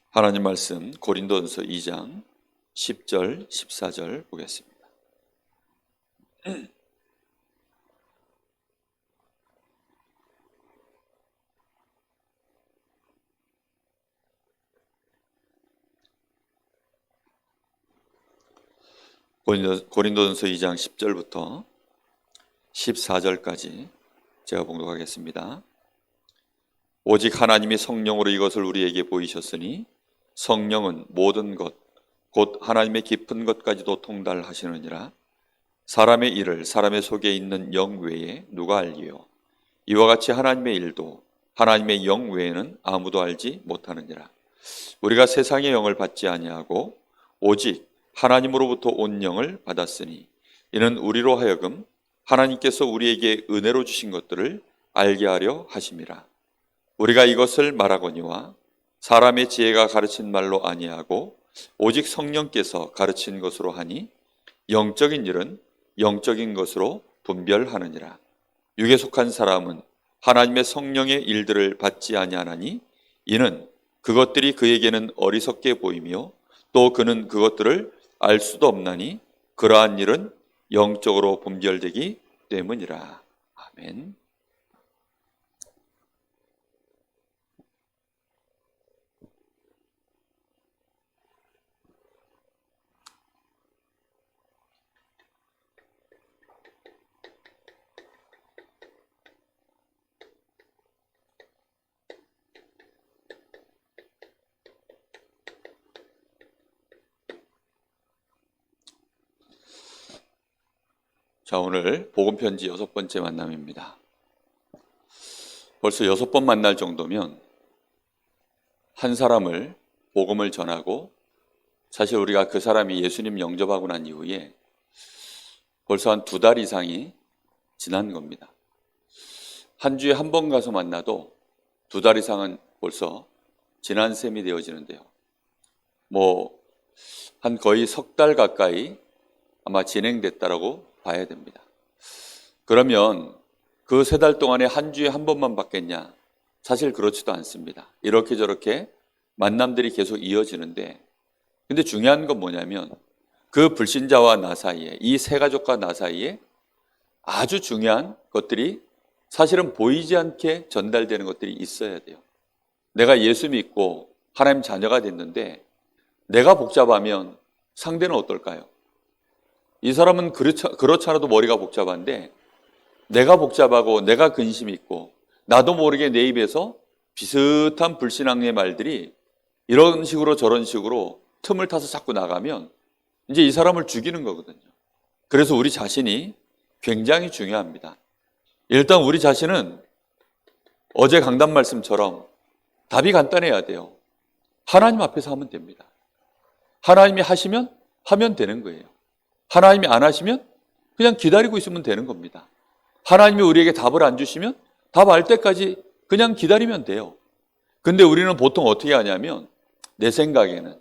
하나님 말씀 고린도전서 2장 10절 14절 보겠습니다. 고린도전서 2장 10절부터 14절까지 제가 봉독하겠습니다. 오직 하나님이 성령으로 이것을 우리에게 보이셨으니 성령은 모든 것 곧 하나님의 깊은 것까지도 통달하시느니라. 사람의 일을 사람의 속에 있는 영 외에 누가 알리요? 이와 같이 하나님의 일도 하나님의 영 외에는 아무도 알지 못하느니라. 우리가 세상의 영을 받지 아니하고 오직 하나님으로부터 온 영을 받았으니 이는 우리로 하여금 하나님께서 우리에게 은혜로 주신 것들을 알게 하려 하심이라. 우리가 이것을 말하거니와 사람의 지혜가 가르친 말로 아니하고 오직 성령께서 가르친 것으로 하니 영적인 일은 영적인 것으로 분별하느니라. 육에 속한 사람은 하나님의 성령의 일들을 받지 아니하나니 이는 그것들이 그에게는 어리석게 보이며 또 그는 그것들을 알 수도 없나니 그러한 일은 영적으로 분별되기 때문이라. 아멘. 자, 오늘 복음편지 6번째 만남입니다. 벌써 6번 만날 정도면 한 사람을 복음을 전하고 사실 우리가 그 사람이 예수님 영접하고 난 이후에 벌써 한 2달 이상이 지난 겁니다. 한 주에 한 번 가서 만나도 2달 이상은 벌써 지난 셈이 되어지는데요. 한 거의 3달 가까이 아마 진행됐다라고 봐야 됩니다. 그러면 그 3달 동안에 한 주에 한 번만 받겠냐? 사실 그렇지도 않습니다. 이렇게 저렇게 만남들이 계속 이어지는데, 근데 중요한 건 뭐냐면 그 불신자와 나 사이에, 이 세 가족과 나 사이에 아주 중요한 것들이 사실은 보이지 않게 전달되는 것들이 있어야 돼요. 내가 예수 믿고 하나님 자녀가 됐는데 내가 복잡하면 상대는 어떨까요? 이 사람은 그렇지 않아도 머리가 복잡한데 내가 복잡하고 내가 근심 있고 나도 모르게 내 입에서 비슷한 불신앙의 말들이 이런 식으로 저런 식으로 틈을 타서 자꾸 나가면 이제 이 사람을 죽이는 거거든요. 그래서 우리 자신이 굉장히 중요합니다. 일단 우리 자신은 어제 강단 말씀처럼 답이 간단해야 돼요. 하나님 앞에서 하면 됩니다. 하나님이 하시면 하면 되는 거예요. 하나님이 안 하시면 그냥 기다리고 있으면 되는 겁니다. 하나님이 우리에게 답을 안 주시면 답 알 때까지 그냥 기다리면 돼요. 근데 우리는 보통 어떻게 하냐면 내 생각에는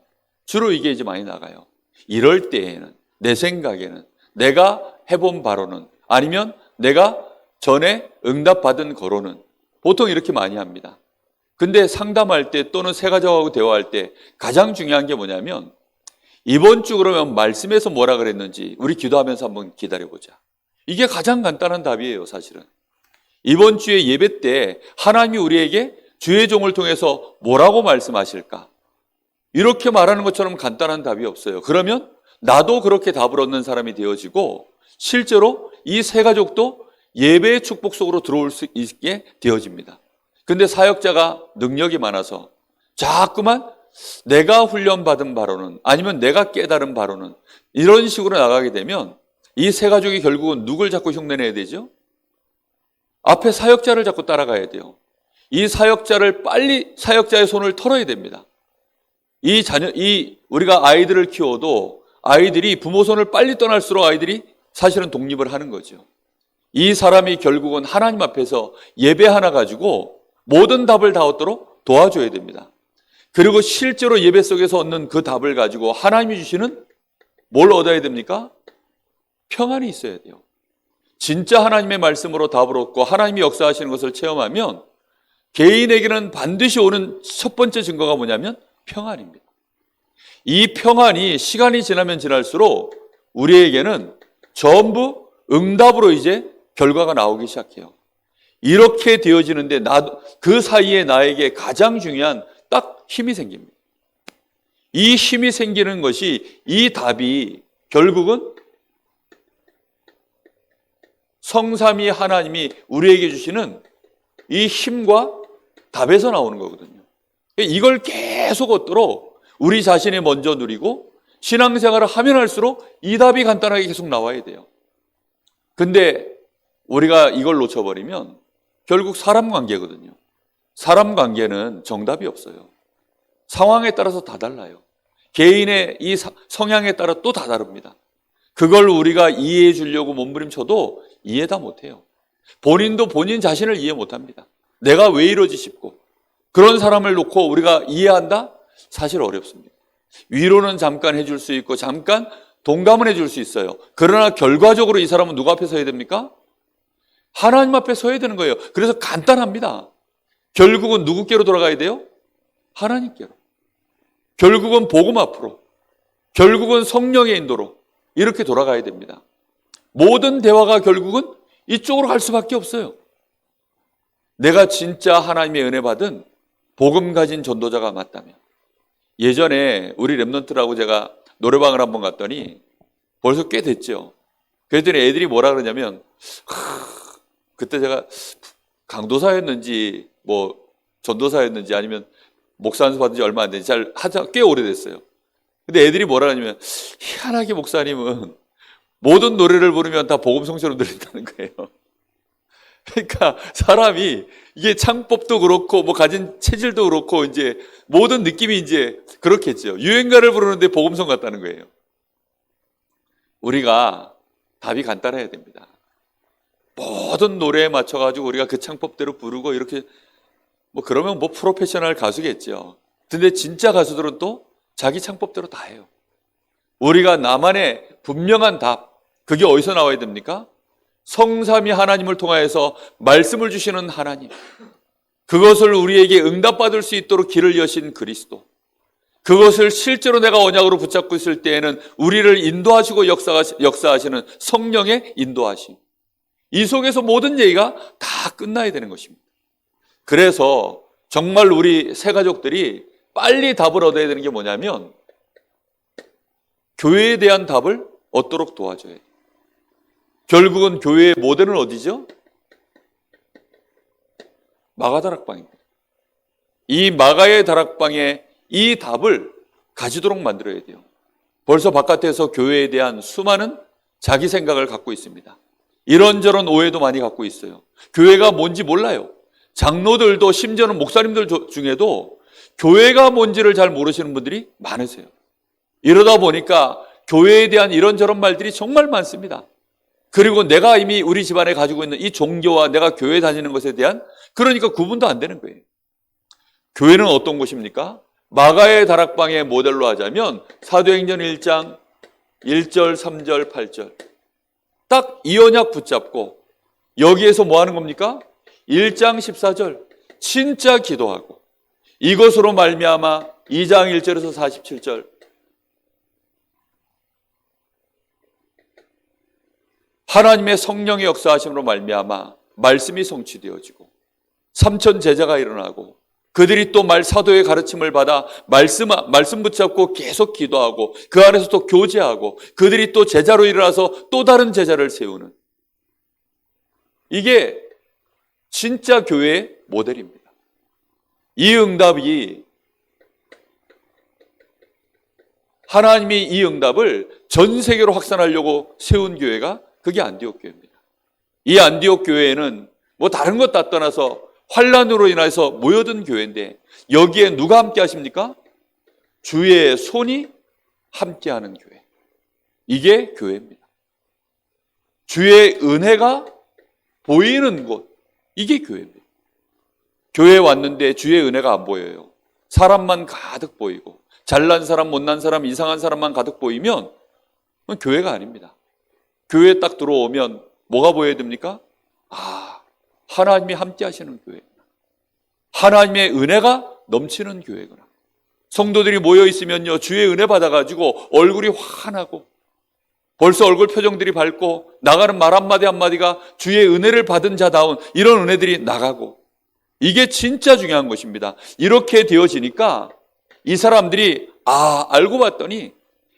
주로 이게 이제 많이 나가요. 이럴 때에는 내 생각에는 내가 해본 바로는 아니면 내가 전에 응답받은 거로는 보통 이렇게 많이 합니다. 근데 상담할 때 또는 세 가족하고 대화할 때 가장 중요한 게 뭐냐면 이번 주 그러면 말씀에서 뭐라 그랬는지 우리 기도하면서 한번 기다려보자. 이게 가장 간단한 답이에요, 사실은. 이번 주에 예배 때 하나님이 우리에게 주의 종을 통해서 뭐라고 말씀하실까? 이렇게 말하는 것처럼 간단한 답이 없어요. 그러면 나도 그렇게 답을 얻는 사람이 되어지고 실제로 이 세 가족도 예배의 축복 속으로 들어올 수 있게 되어집니다. 근데 사역자가 능력이 많아서 자꾸만 내가 훈련받은 바로는 아니면 내가 깨달은 바로는 이런 식으로 나가게 되면 이 세 가족이 결국은 누굴 자꾸 흉내내야 되죠? 앞에 사역자를 자꾸 따라가야 돼요. 이 사역자를 빨리 사역자의 손을 털어야 됩니다. 우리가 아이들을 키워도 아이들이 부모 손을 빨리 떠날수록 아이들이 사실은 독립을 하는 거죠. 이 사람이 결국은 하나님 앞에서 예배 하나 가지고 모든 답을 다 얻도록 도와줘야 됩니다. 그리고 실제로 예배 속에서 얻는 그 답을 가지고 하나님이 주시는 뭘 얻어야 됩니까? 평안이 있어야 돼요. 진짜 하나님의 말씀으로 답을 얻고 하나님이 역사하시는 것을 체험하면 개인에게는 반드시 오는 첫 번째 증거가 뭐냐면 평안입니다. 이 평안이 시간이 지나면 지날수록 우리에게는 전부 응답으로 이제 결과가 나오기 시작해요. 이렇게 되어지는데 그 사이에 나에게 가장 중요한 딱 힘이 생깁니다. 이 힘이 생기는 것이, 이 답이 결국은 성삼위 하나님이 우리에게 주시는 이 힘과 답에서 나오는 거거든요. 이걸 계속 얻도록 우리 자신이 먼저 누리고 신앙생활을 하면 할수록 이 답이 간단하게 계속 나와야 돼요. 근데 우리가 이걸 놓쳐버리면 결국 사람 관계거든요. 사람 관계는 정답이 없어요. 상황에 따라서 다 달라요. 개인의 이 성향에 따라 또 다 다릅니다. 그걸 우리가 이해해 주려고 몸부림쳐도 이해 다 못해요. 본인도 본인 자신을 이해 못합니다. 내가 왜 이러지 싶고, 그런 사람을 놓고 우리가 이해한다? 사실 어렵습니다. 위로는 잠깐 해줄 수 있고 잠깐 동감은 해줄 수 있어요. 그러나 결과적으로 이 사람은 누구 앞에 서야 됩니까? 하나님 앞에 서야 되는 거예요. 그래서 간단합니다. 결국은 누구께로 돌아가야 돼요? 하나님께로. 결국은 복음 앞으로, 결국은 성령의 인도로 이렇게 돌아가야 됩니다. 모든 대화가 결국은 이쪽으로 갈 수밖에 없어요. 내가 진짜 하나님의 은혜 받은 복음 가진 전도자가 맞다면. 예전에 우리 랩런트라고 제가 노래방을 한번 갔더니 벌써 꽤 됐죠. 그랬더니 애들이 뭐라 그러냐면, 그때 제가 강도사였는지 뭐 전도사였는지 아니면 목사 안수 받은 지 얼마 안 됐는지 꽤 오래됐어요. 근데 애들이 뭐라 하냐면, 희한하게 목사님은 모든 노래를 부르면 다 복음 성취로 들린다는 거예요. 그러니까 사람이 이게 창법도 그렇고 뭐 가진 체질도 그렇고 이제 모든 느낌이 이제 그렇겠죠. 유행가를 부르는데 복음성 같다는 거예요. 우리가 답이 간단해야 됩니다. 모든 노래에 맞춰가지고 우리가 그 창법대로 부르고 이렇게 뭐 그러면 뭐 프로페셔널 가수겠죠. 근데 진짜 가수들은 또 자기 창법대로 다 해요. 우리가 나만의 분명한 답, 그게 어디서 나와야 됩니까? 성삼위 하나님을 통하여서 말씀을 주시는 하나님, 그것을 우리에게 응답받을 수 있도록 길을 여신 그리스도, 그것을 실제로 내가 언약으로 붙잡고 있을 때에는 우리를 인도하시고 역사하시는 성령의 인도하심, 이 속에서 모든 얘기가 다 끝나야 되는 것입니다. 그래서 정말 우리 새가족들이 빨리 답을 얻어야 되는 게 뭐냐면, 교회에 대한 답을 얻도록 도와줘야 돼요. 결국은 교회의 모델은 어디죠? 마가 다락방입니다. 이 마가의 다락방에 이 답을 가지도록 만들어야 돼요. 벌써 바깥에서 교회에 대한 수많은 자기 생각을 갖고 있습니다. 이런저런 오해도 많이 갖고 있어요. 교회가 뭔지 몰라요. 장로들도 심지어는 목사님들 중에도 교회가 뭔지를 잘 모르시는 분들이 많으세요. 이러다 보니까 교회에 대한 이런저런 말들이 정말 많습니다. 그리고 내가 이미 우리 집안에 가지고 있는 이 종교와 내가 교회 다니는 것에 대한, 그러니까 구분도 안 되는 거예요. 교회는 어떤 곳입니까? 마가의 다락방의 모델로 하자면 사도행전 1장 1절, 3절, 8절 딱 이 언약 붙잡고 여기에서 뭐 하는 겁니까? 1장 14절 진짜 기도하고, 이것으로 말미암아 2장 1절에서 47절 하나님의 성령의 역사하심으로 말미암아 말씀이 성취되어지고 3천 제자가 일어나고, 그들이 또 사도의 가르침을 받아 말씀 붙잡고 계속 기도하고 그 안에서 또 교제하고 그들이 또 제자로 일어나서 또 다른 제자를 세우는, 이게 진짜 교회의 모델입니다. 이 응답이, 하나님이 이 응답을 전 세계로 확산하려고 세운 교회가 그게 안디옥 교회입니다. 이 안디옥 교회에는 뭐 다른 것 다 떠나서 환란으로 인해서 모여든 교회인데, 여기에 누가 함께 하십니까? 주의 손이 함께하는 교회. 이게 교회입니다. 주의 은혜가 보이는 곳, 이게 교회입니다. 교회에 왔는데 주의 은혜가 안 보여요. 사람만 가득 보이고 잘난 사람, 못난 사람, 이상한 사람만 가득 보이면 그건 교회가 아닙니다. 교회에 딱 들어오면 뭐가 보여야 됩니까? 하나님이 함께 하시는 교회구나. 하나님의 은혜가 넘치는 교회구나. 성도들이 모여 있으면요, 주의 은혜 받아가지고 얼굴이 환하고 벌써 얼굴 표정들이 밝고 나가는 말 한마디 한마디가 주의 은혜를 받은 자다운 이런 은혜들이 나가고, 이게 진짜 중요한 것입니다. 이렇게 되어지니까 이 사람들이 알고 봤더니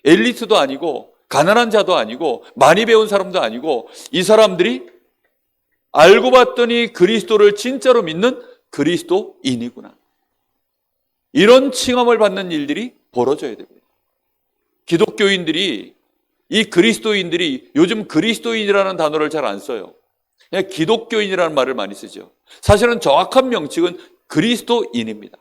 엘리트도 아니고 가난한 자도 아니고 많이 배운 사람도 아니고 이 사람들이 알고 봤더니 그리스도를 진짜로 믿는 그리스도인이구나. 이런 칭함을 받는 일들이 벌어져야 됩니다. 기독교인들이, 이 그리스도인들이 요즘 그리스도인이라는 단어를 잘 안 써요. 그냥 기독교인이라는 말을 많이 쓰죠. 사실은 정확한 명칭은 그리스도인입니다.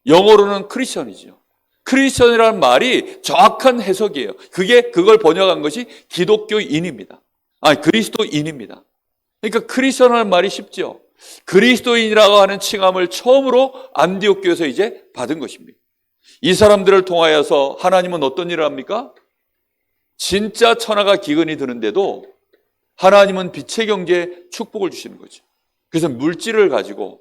영어로는 크리스천이죠. 크리스천이라는 말이 정확한 해석이에요. 그걸 번역한 것이 기독교인입니다. 그리스도인입니다. 그러니까 크리스천이라는 말이 쉽죠. 그리스도인이라고 하는 칭함을 처음으로 안디옥 교회에서 이제 받은 것입니다. 이 사람들을 통하여서 하나님은 어떤 일을 합니까? 진짜 천하가 기근이 드는데도 하나님은 빛의 경제에 축복을 주시는 거죠. 그래서 물질을 가지고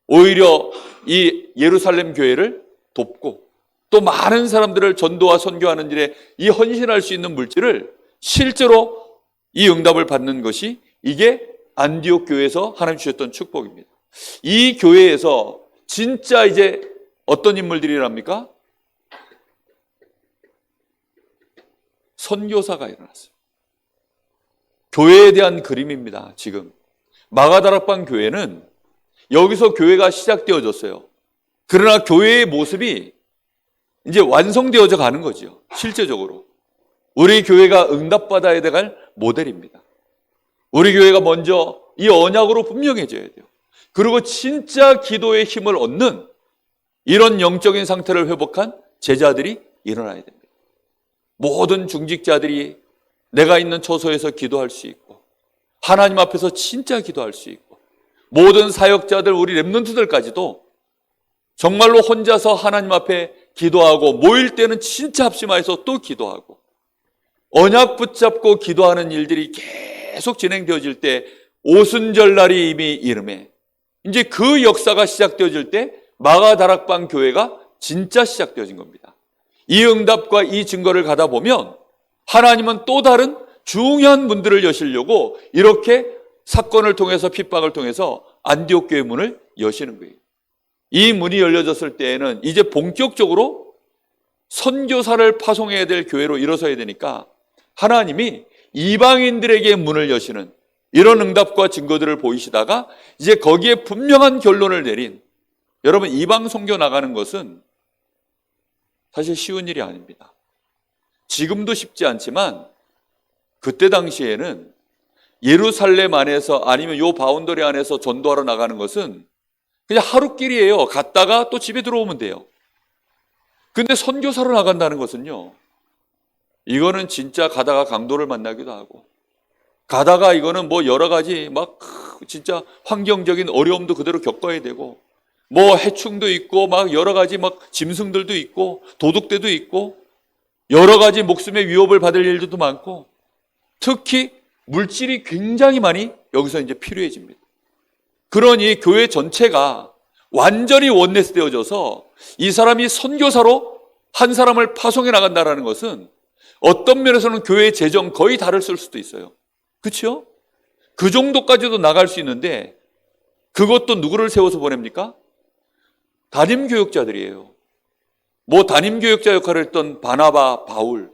오히려 이 예루살렘 교회를 돕고 또 많은 사람들을 전도와 선교하는 일에 이 헌신할 수 있는 물질을 실제로 이 응답을 받는 것이, 이게 안디옥 교회에서 하나님 주셨던 축복입니다. 이 교회에서 진짜 이제 어떤 인물들이랍니까? 선교사가 일어났어요. 교회에 대한 그림입니다. 지금 마가다락방 교회는 여기서 교회가 시작되어졌어요. 그러나 교회의 모습이 이제 완성되어져 가는 거죠. 실제적으로 우리 교회가 응답받아야 될 모델입니다. 우리 교회가 먼저 이 언약으로 분명해져야 돼요. 그리고 진짜 기도의 힘을 얻는 이런 영적인 상태를 회복한 제자들이 일어나야 됩니다. 모든 중직자들이 내가 있는 처소에서 기도할 수 있고 하나님 앞에서 진짜 기도할 수 있고, 모든 사역자들, 우리 렘넌트들까지도 정말로 혼자서 하나님 앞에 기도하고 모일 때는 진짜 합심하여서 또 기도하고 언약 붙잡고 기도하는 일들이 계속 진행되어질 때 오순절날이 이미 이름에 이제 그 역사가 시작되어질 때 마가다락방 교회가 진짜 시작되어진 겁니다. 이 응답과 이 증거를 가다 보면 하나님은 또 다른 중요한 문들을 여시려고 이렇게 사건을 통해서, 핍박을 통해서 안디옥 교회 문을 여시는 거예요. 이 문이 열려졌을 때에는 이제 본격적으로 선교사를 파송해야 될 교회로 일어서야 되니까 하나님이 이방인들에게 문을 여시는 이런 응답과 증거들을 보이시다가 이제 거기에 분명한 결론을 내린, 여러분, 이방 선교 나가는 것은 사실 쉬운 일이 아닙니다. 지금도 쉽지 않지만 그때 당시에는 예루살렘 안에서 아니면 요 바운더리 안에서 전도하러 나가는 것은 그냥 하루길이에요. 갔다가 또 집에 들어오면 돼요. 근데 선교사로 나간다는 것은요, 이거는 진짜 가다가 강도를 만나기도 하고, 가다가 이거는 뭐 여러 가지 막 진짜 환경적인 어려움도 그대로 겪어야 되고, 뭐 해충도 있고 막 여러 가지 막 짐승들도 있고 도둑대도 있고 여러 가지 목숨의 위협을 받을 일들도 많고, 특히 물질이 굉장히 많이 여기서 이제 필요해집니다. 그러니 교회 전체가 완전히 원네스 되어져서 이 사람이 선교사로 한 사람을 파송해 나간다는 것은 어떤 면에서는 교회의 재정 거의 다를 쓸 수도 있어요. 그렇죠? 그 정도까지도 나갈 수 있는데 그것도 누구를 세워서 보냅니까? 담임교역자들이에요. 뭐 담임교역자 역할을 했던 바나바, 바울,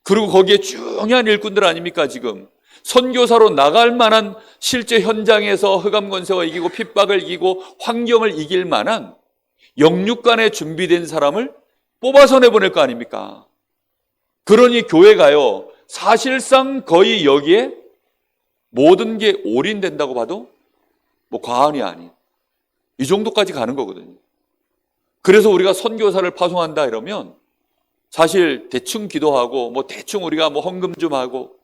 그리고 거기에 중요한 일꾼들 아닙니까? 지금 선교사로 나갈 만한, 실제 현장에서 흑암 권세와 이기고 핍박을 이기고 환경을 이길 만한 영육간에 준비된 사람을 뽑아서 내보낼 거 아닙니까? 그러니 교회가요, 사실상 거의 여기에 모든 게 올인된다고 봐도 뭐 과언이 아닌 이 정도까지 가는 거거든요. 그래서 우리가 선교사를 파송한다 이러면 사실 대충 기도하고 뭐 대충 우리가 뭐 헌금 좀 하고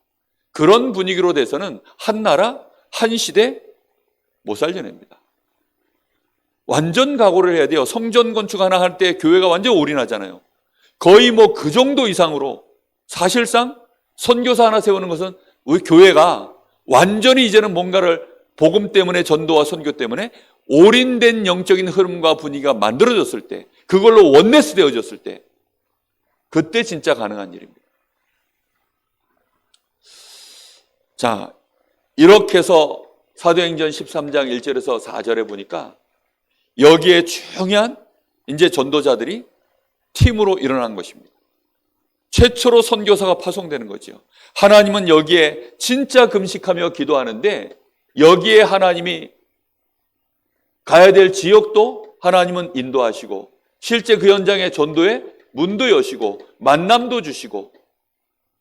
그런 분위기로 돼서는 한 나라, 한 시대 못 살려냅니다. 완전 각오를 해야 돼요. 성전 건축 하나 할 때 교회가 완전 올인하잖아요. 거의 뭐 그 정도 이상으로 사실상 선교사 하나 세우는 것은 우리 교회가 완전히 이제는 뭔가를 복음 때문에, 전도와 선교 때문에 올인된 영적인 흐름과 분위기가 만들어졌을 때, 그걸로 원네스 되어졌을 때, 그때 진짜 가능한 일입니다. 자, 이렇게 해서 사도행전 13장 1절에서 4절에 보니까 여기에 중요한 이제 전도자들이 팀으로 일어난 것입니다. 최초로 선교사가 파송되는 거죠. 하나님은 여기에 진짜 금식하며 기도하는데 여기에 하나님이 가야 될 지역도 하나님은 인도하시고 실제 그 현장의 전도에 문도 여시고 만남도 주시고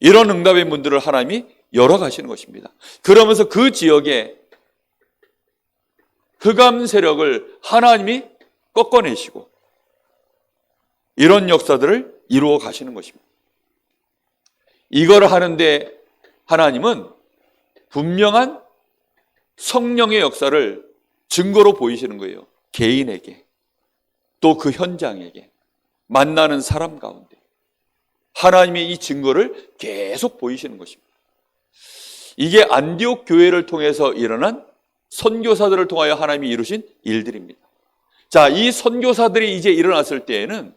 이런 응답의 문들을 하나님이 열어가시는 것입니다. 그러면서 그 지역에 흑암 세력을 하나님이 꺾어내시고 이런 역사들을 이루어 가시는 것입니다. 이걸 하는데 하나님은 분명한 성령의 역사를 증거로 보이시는 거예요. 개인에게, 또 그 현장에게, 만나는 사람 가운데 하나님의 이 증거를 계속 보이시는 것입니다. 이게 안디옥 교회를 통해서 일어난 선교사들을 통하여 하나님이 이루신 일들입니다. 자, 이 선교사들이 이제 일어났을 때에는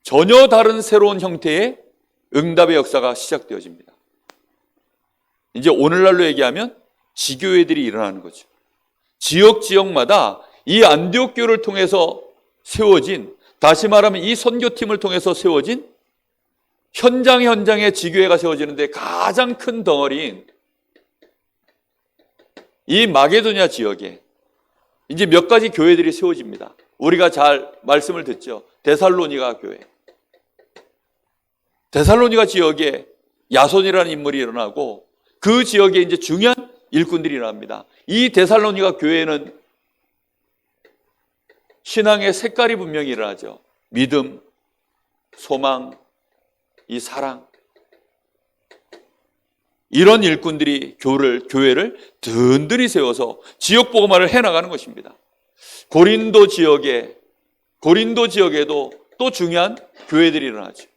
전혀 다른 새로운 형태의 응답의 역사가 시작되어집니다. 이제 오늘날로 얘기하면 지교회들이 일어나는 거죠. 지역마다 이 안디옥 교회를 통해서 세워진, 다시 말하면 이 선교팀을 통해서 세워진 현장의 지교회가 세워지는데 가장 큰 덩어리인 이 마게도냐 지역에 이제 몇 가지 교회들이 세워집니다. 우리가 잘 말씀을 듣죠. 데살로니가 교회. 데살로니가 지역에 야손이라는 인물이 일어나고 그 지역에 이제 중요한 일꾼들이 일어납니다. 이 데살로니가 교회는 신앙의 색깔이 분명히 일어나죠. 믿음, 소망, 이 사랑. 이런 일꾼들이 교회를 든든히 세워서 지역 복음화를 해나가는 것입니다. 고린도 지역에도 또 중요한 교회들이 일어나죠.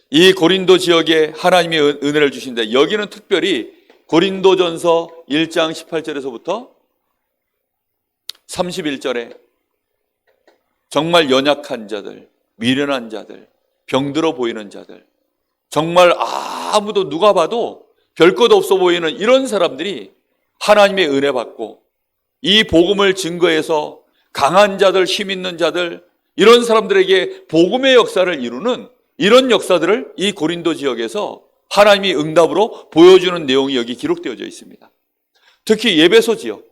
이 고린도 지역에 하나님의 은혜를 주신다. 여기는 특별히 고린도전서 1장 18절에서부터 31절에 정말 연약한 자들, 미련한 자들, 병들어 보이는 자들, 정말 아무도 누가 봐도 별것 없어 보이는 이런 사람들이 하나님의 은혜 받고 이 복음을 증거해서 강한 자들, 힘 있는 자들, 이런 사람들에게 복음의 역사를 이루는 이런 역사들을 이 고린도 지역에서 하나님이 응답으로 보여주는 내용이 여기 기록되어져 있습니다. 특히 예배소 지역.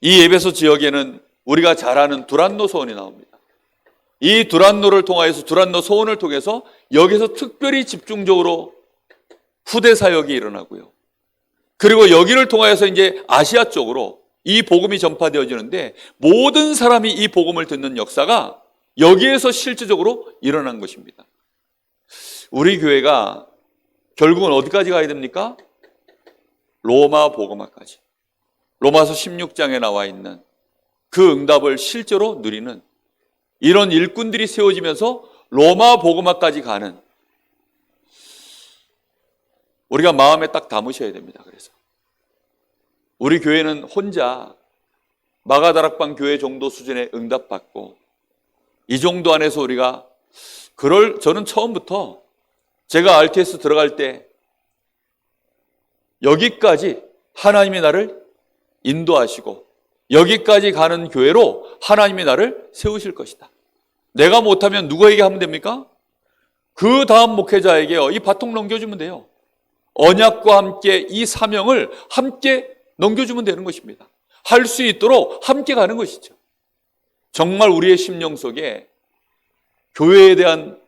이 예배소 지역에는 우리가 잘 아는 두란노 소원이 나옵니다. 이 두란노를 통하여서 두란노 소원을 통해서 여기서 특별히 집중적으로 후대 사역이 일어나고요. 그리고 여기를 통하여서 이제 아시아 쪽으로 이 복음이 전파되어지는데 모든 사람이 이 복음을 듣는 역사가 여기에서 실질적으로 일어난 것입니다. 우리 교회가 결국은 어디까지 가야 됩니까? 로마 복음화까지. 로마서 16장에 나와 있는 그 응답을 실제로 누리는 이런 일꾼들이 세워지면서 로마 복음화까지 가는, 우리가 마음에 딱 담으셔야 됩니다. 그래서 우리 교회는 혼자 마가다락방 교회 정도 수준의 응답받고 이 정도 안에서 우리가 저는 처음부터 제가 RTS 들어갈 때 여기까지 하나님이 나를 인도하시고 여기까지 가는 교회로 하나님이 나를 세우실 것이다. 내가 못하면 누구에게 하면 됩니까? 그 다음 목회자에게요, 이 바통 넘겨주면 돼요. 언약과 함께 이 사명을 함께 넘겨주면 되는 것입니다. 할 수 있도록 함께 가는 것이죠. 정말 우리의 심령 속에 교회에 대한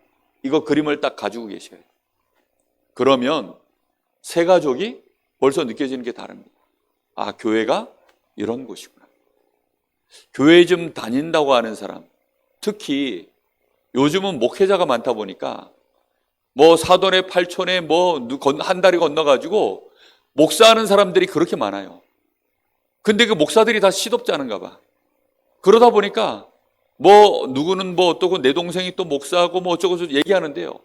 이거 그림을 딱 가지고 계셔요. 그러면 새 가족이 벌써 느껴지는 게 다릅니다. 아, 교회가 이런 곳이구나. 교회 좀 다닌다고 하는 사람, 특히 요즘은 목회자가 많다 보니까 뭐 사돈의 8촌에 뭐 한 다리 건너가지고 목사하는 사람들이 그렇게 많아요. 근데 그 목사들이 다 시덥지 않은가 봐. 그러다 보니까 뭐 누구는 뭐 어떠고 내 동생이 또 목사하고 뭐 어쩌고 저쩌고 얘기하는데요,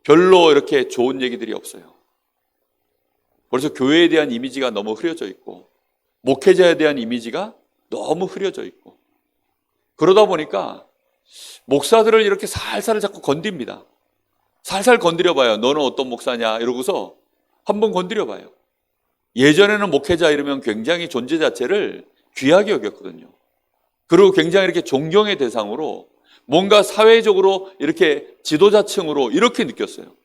별로 이렇게 좋은 얘기들이 없어요. 벌써 교회에 대한 이미지가 너무 흐려져 있고 목회자에 대한 이미지가 너무 흐려져 있고 그러다 보니까 목사들을 이렇게 살살 자꾸 건듭니다. 살살 건드려봐요. 너는 어떤 목사냐 이러고서 한번 건드려봐요. 예전에는 목회자 이러면 굉장히 존재 자체를 귀하게 여겼거든요. 그리고 굉장히 이렇게 존경의 대상으로 뭔가 사회적으로 이렇게 지도자층으로 이렇게 느꼈어요.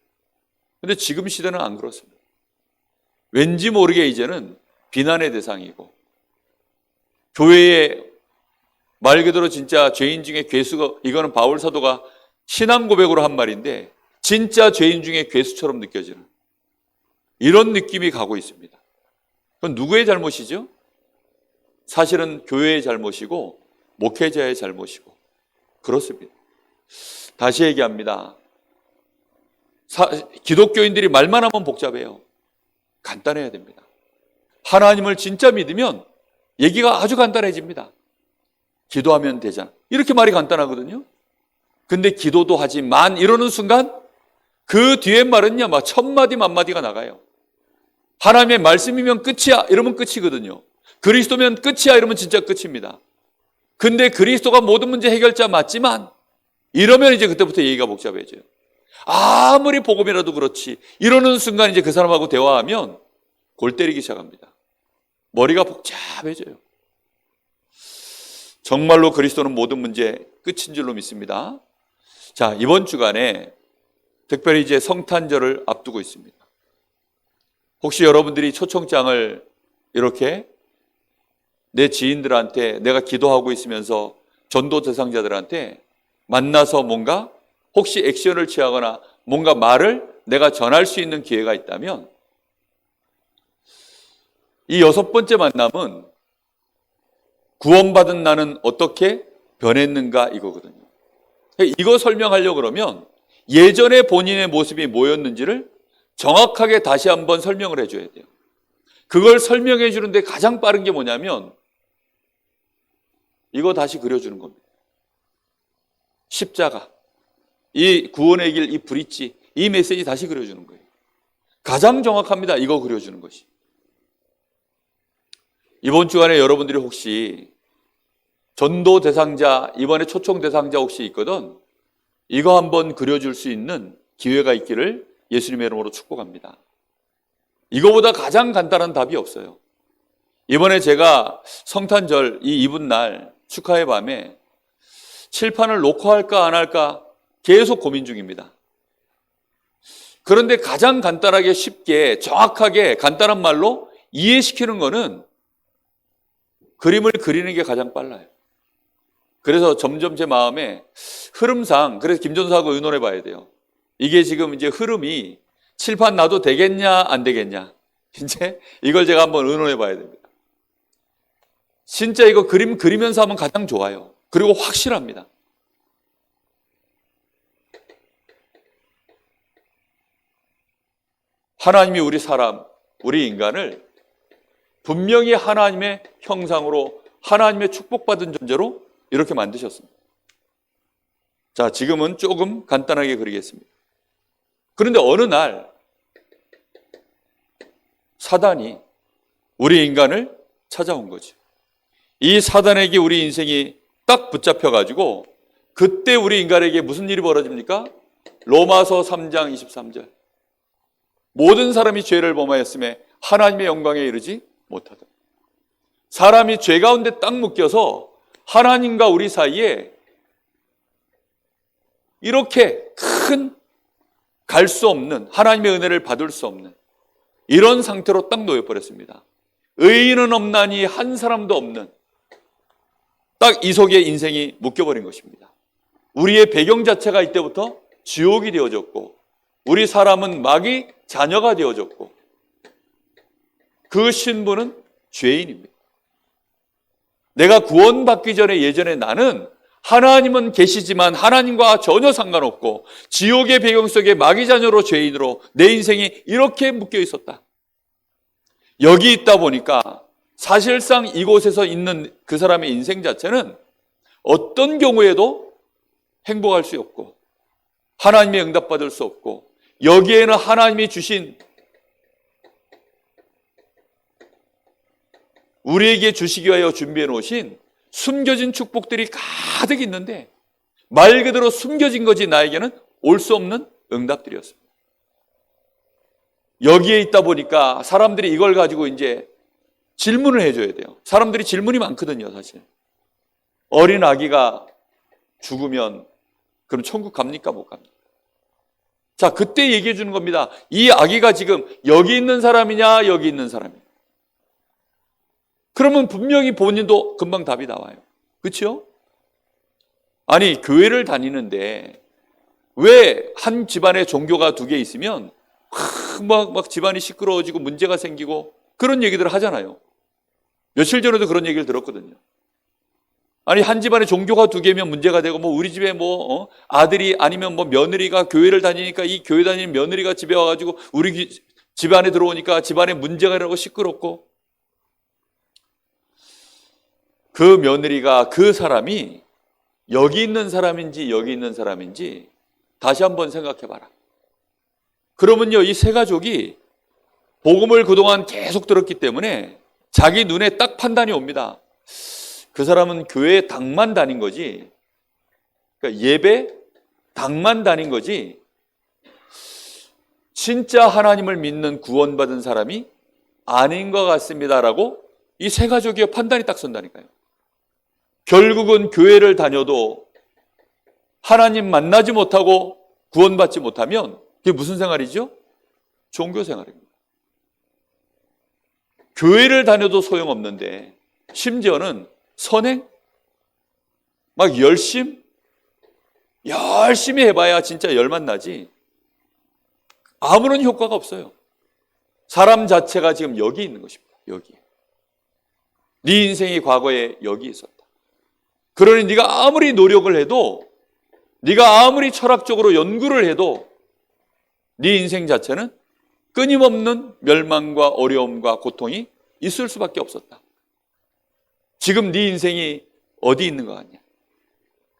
근데 지금 시대는 안 그렇습니다. 왠지 모르게 이제는 비난의 대상이고 교회에 말 그대로 진짜 죄인 중에 괴수가, 이거는 바울 사도가 신앙 고백으로 한 말인데 진짜 죄인 중에 괴수처럼 느껴지는 이런 느낌이 가고 있습니다. 그건 누구의 잘못이죠? 사실은 교회의 잘못이고 목회자의 잘못이고 그렇습니다. 다시 얘기합니다. 기독교인들이 말만 하면 복잡해요. 간단해야 됩니다. 하나님을 진짜 믿으면 얘기가 아주 간단해집니다. 기도하면 되잖아. 이렇게 말이 간단하거든요. 근데 기도도 하지만 이러는 순간 그 뒤에 말은요, 막 천마디 만마디가 나가요. 하나님의 말씀이면 끝이야 이러면 끝이거든요. 그리스도면 끝이야 이러면 진짜 끝입니다. 근데 그리스도가 모든 문제 해결자 맞지만 이러면 이제 그때부터 얘기가 복잡해져요. 아무리 복음이라도 그렇지 이러는 순간 이제 그 사람하고 대화하면 골 때리기 시작합니다. 머리가 복잡해져요. 정말로 그리스도는 모든 문제 끝인 줄로 믿습니다. 자, 이번 주간에 특별히 이제 성탄절을 앞두고 있습니다. 혹시 여러분들이 초청장을 이렇게 내 지인들한테 내가 기도하고 있으면서 전도 대상자들한테 만나서 뭔가 혹시 액션을 취하거나 뭔가 말을 내가 전할 수 있는 기회가 있다면 이 6번째 만남은 구원받은 나는 어떻게 변했는가 이거거든요. 이거 설명하려고 그러면 예전에 본인의 모습이 뭐였는지를 정확하게 다시 한번 설명을 해줘야 돼요. 그걸 설명해 주는데 가장 빠른 게 뭐냐면 이거 다시 그려주는 겁니다. 십자가, 이 구원의 길, 이 브릿지, 이 메시지 다시 그려주는 거예요. 가장 정확합니다. 이거 그려주는 것이. 이번 주간에 여러분들이 혹시 전도 대상자, 이번에 초청 대상자 혹시 있거든 이거 한번 그려줄 수 있는 기회가 있기를 예수님의 이름으로 축복합니다. 이거보다 가장 간단한 답이 없어요. 이번에 제가 성탄절 이 이분 날 축하의 밤에 칠판을 놓고 할까 안 할까 계속 고민 중입니다. 그런데 가장 간단하게 쉽게 정확하게 간단한 말로 이해시키는 거는 그림을 그리는 게 가장 빨라요. 그래서 점점 제 마음에 흐름상, 그래서 김전사하고 의논해 봐야 돼요. 이게 지금 이제 흐름이 칠판 놔도 되겠냐 안 되겠냐 이제 이걸 제가 한번 의논해 봐야 됩니다. 진짜 이거 그림 그리면서 하면 가장 좋아요. 그리고 확실합니다. 하나님이 우리 사람, 우리 인간을 분명히 하나님의 형상으로 하나님의 축복받은 존재로 이렇게 만드셨습니다. 자, 지금은 조금 간단하게 그리겠습니다. 그런데 어느 날 사단이 우리 인간을 찾아온 거죠. 이 사단에게 우리 인생이 딱 붙잡혀가지고 그때 우리 인간에게 무슨 일이 벌어집니까? 로마서 3장 23절. 모든 사람이 죄를 범하였음에 하나님의 영광에 이르지 못하다. 사람이 죄 가운데 딱 묶여서 하나님과 우리 사이에 이렇게 큰 갈 수 없는 하나님의 은혜를 받을 수 없는 이런 상태로 딱 놓여버렸습니다. 의인은 없나니 한 사람도 없는 딱 이 속에 인생이 묶여버린 것입니다. 우리의 배경 자체가 이때부터 지옥이 되어졌고 우리 사람은 마귀 자녀가 되어졌고 그 신분은 죄인입니다. 내가 구원받기 전에 예전에 나는 하나님은 계시지만 하나님과 전혀 상관없고 지옥의 배경 속에 마귀 자녀로 죄인으로 내 인생이 이렇게 묶여 있었다. 여기 있다 보니까 사실상 이곳에서 있는 그 사람의 인생 자체는 어떤 경우에도 행복할 수 없고 하나님의 응답받을 수 없고 여기에는 하나님이 주신 우리에게 주시기 위하여 준비해 놓으신 숨겨진 축복들이 가득 있는데 말 그대로 숨겨진 거지 나에게는 올 수 없는 응답들이었습니다. 여기에 있다 보니까 사람들이 이걸 가지고 이제 질문을 해줘야 돼요. 사람들이 질문이 많거든요, 사실. 어린 아기가 죽으면 그럼 천국 갑니까, 못 갑니까? 자, 그때 얘기해 주는 겁니다. 이 아기가 지금 여기 있는 사람이냐, 여기 있는 사람이냐. 그러면 분명히 본인도 금방 답이 나와요. 그렇죠? 아니, 교회를 다니는데 왜 한 집안에 종교가 두 개 있으면 막 집안이 시끄러워지고 문제가 생기고 그런 얘기들을 하잖아요. 며칠 전에도 그런 얘기를 들었거든요. 아니, 한 집안에 종교가 두 개면 문제가 되고, 뭐, 우리 집에 아들이 아니면 뭐 며느리가 교회를 다니니까 이 교회 다니는 며느리가 집에 와가지고 우리 집 안에 들어오니까 집안에 문제가 일어나고 시끄럽고, 그 며느리가 그 사람이 여기 있는 사람인지 여기 있는 사람인지 다시 한번 생각해 봐라. 그러면요, 이 세 가족이 복음을 그동안 계속 들었기 때문에 자기 눈에 딱 판단이 옵니다. 그 사람은 교회에 당만 다닌 거지, 그러니까 예배 당만 다닌 거지, 진짜 하나님을 믿는 구원받은 사람이 아닌 것 같습니다라고 이 세 가족의 판단이 딱 선다니까요. 결국은 교회를 다녀도 하나님 만나지 못하고 구원받지 못하면 그게 무슨 생활이죠? 종교 생활입니다. 교회를 다녀도 소용없는데 심지어는 선행? 막 열심히 해봐야 진짜 열만 나지 아무런 효과가 없어요. 사람 자체가 지금 여기 있는 것입니다. 여기. 네 인생이 과거에 여기 있었다. 그러니 네가 아무리 노력을 해도, 네가 아무리 철학적으로 연구를 해도 네 인생 자체는 끊임없는 멸망과 어려움과 고통이 있을 수밖에 없었다. 지금 네 인생이 어디 있는 거 같냐?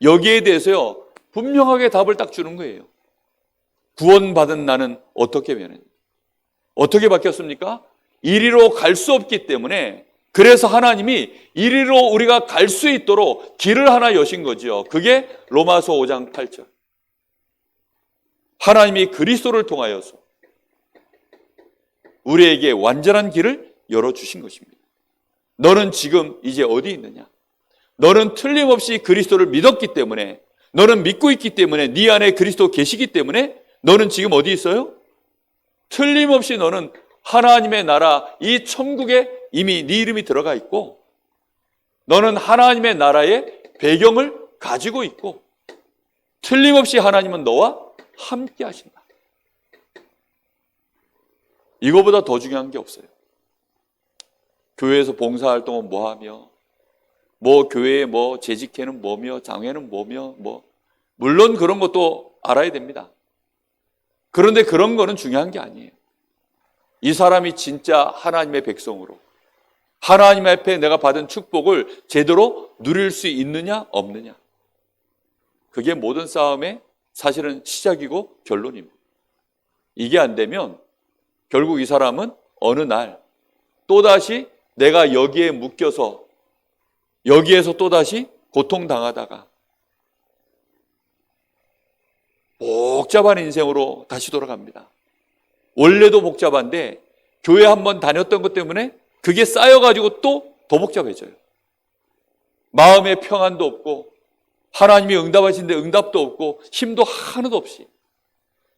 여기에 대해서요, 분명하게 답을 딱 주는 거예요. 구원받은 나는 어떻게 변했냐? 어떻게 바뀌었습니까? 이리로 갈 수 없기 때문에, 그래서 하나님이 이리로 우리가 갈 수 있도록 길을 하나 여신 거죠. 그게 로마서 5장 8절. 하나님이 그리스도를 통하여서 우리에게 완전한 길을 열어주신 것입니다. 너는 지금 이제 어디 있느냐? 너는 틀림없이 그리스도를 믿었기 때문에, 너는 믿고 있기 때문에, 네 안에 그리스도 계시기 때문에 너는 지금 어디 있어요? 틀림없이 너는 하나님의 나라, 이 천국에 이미 네 이름이 들어가 있고, 너는 하나님의 나라의 배경을 가지고 있고, 틀림없이 하나님은 너와 함께 하신다. 이거보다 더 중요한 게 없어요. 교회에서 봉사활동은 뭐 하며, 뭐 교회에 뭐 재직회는 뭐며, 장회는 뭐며, 물론 그런 것도 알아야 됩니다. 그런데 그런 거는 중요한 게 아니에요. 이 사람이 진짜 하나님의 백성으로 하나님 앞에 내가 받은 축복을 제대로 누릴 수 있느냐 없느냐, 그게 모든 싸움의 사실은 시작이고 결론입니다. 이게 안 되면 결국 이 사람은 어느 날 또다시 내가 여기에 묶여서 여기에서 또다시 고통당하다가 복잡한 인생으로 다시 돌아갑니다. 원래도 복잡한데 교회 한번 다녔던 것 때문에 그게 쌓여가지고 또 더 복잡해져요. 마음에 평안도 없고, 하나님이 응답하시는데 응답도 없고, 힘도 하나도 없이.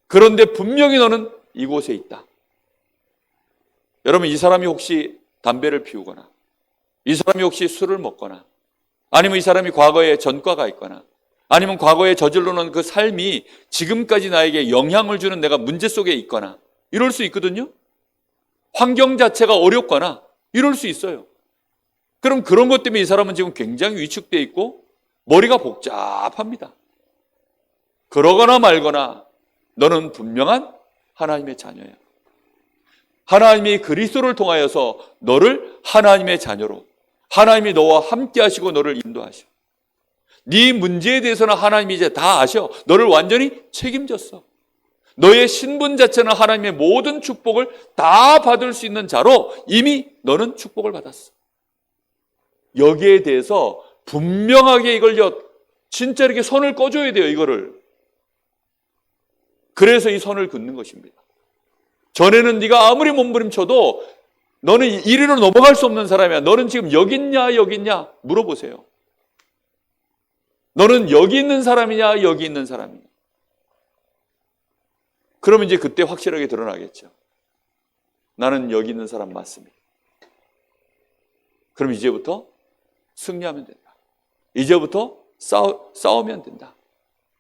그런데 분명히 너는 이곳에 있다. 여러분, 이 사람이 혹시 담배를 피우거나, 이 사람이 혹시 술을 먹거나, 아니면 이 사람이 과거에 전과가 있거나, 아니면 과거에 저질러 놓은 그 삶이 지금까지 나에게 영향을 주는 내가 문제 속에 있거나, 이럴 수 있거든요. 환경 자체가 어렵거나 이럴 수 있어요. 그럼 그런 것 때문에 이 사람은 지금 굉장히 위축되어 있고 머리가 복잡합니다. 그러거나 말거나 너는 분명한 하나님의 자녀야. 하나님이 그리스도를 통하여서 너를 하나님의 자녀로, 하나님이 너와 함께 하시고 너를 인도하셔. 네 문제에 대해서는 하나님이 이제 다 아셔. 너를 완전히 책임졌어. 너의 신분 자체는 하나님의 모든 축복을 다 받을 수 있는 자로 이미 너는 축복을 받았어. 여기에 대해서 분명하게 이걸요, 진짜 이렇게 선을 꺼줘야 돼요, 이거를. 그래서 이 선을 긋는 것입니다. 전에는 네가 아무리 몸부림쳐도 너는 이리로 넘어갈 수 없는 사람이야. 너는 지금 여기 있냐, 여기 있냐? 물어보세요. 너는 여기 있는 사람이냐, 여기 있는 사람이냐? 그러면 이제 그때 확실하게 드러나겠죠. 나는 여기 있는 사람 맞습니다. 그럼 이제부터 승리하면 된다. 이제부터 싸우면 된다.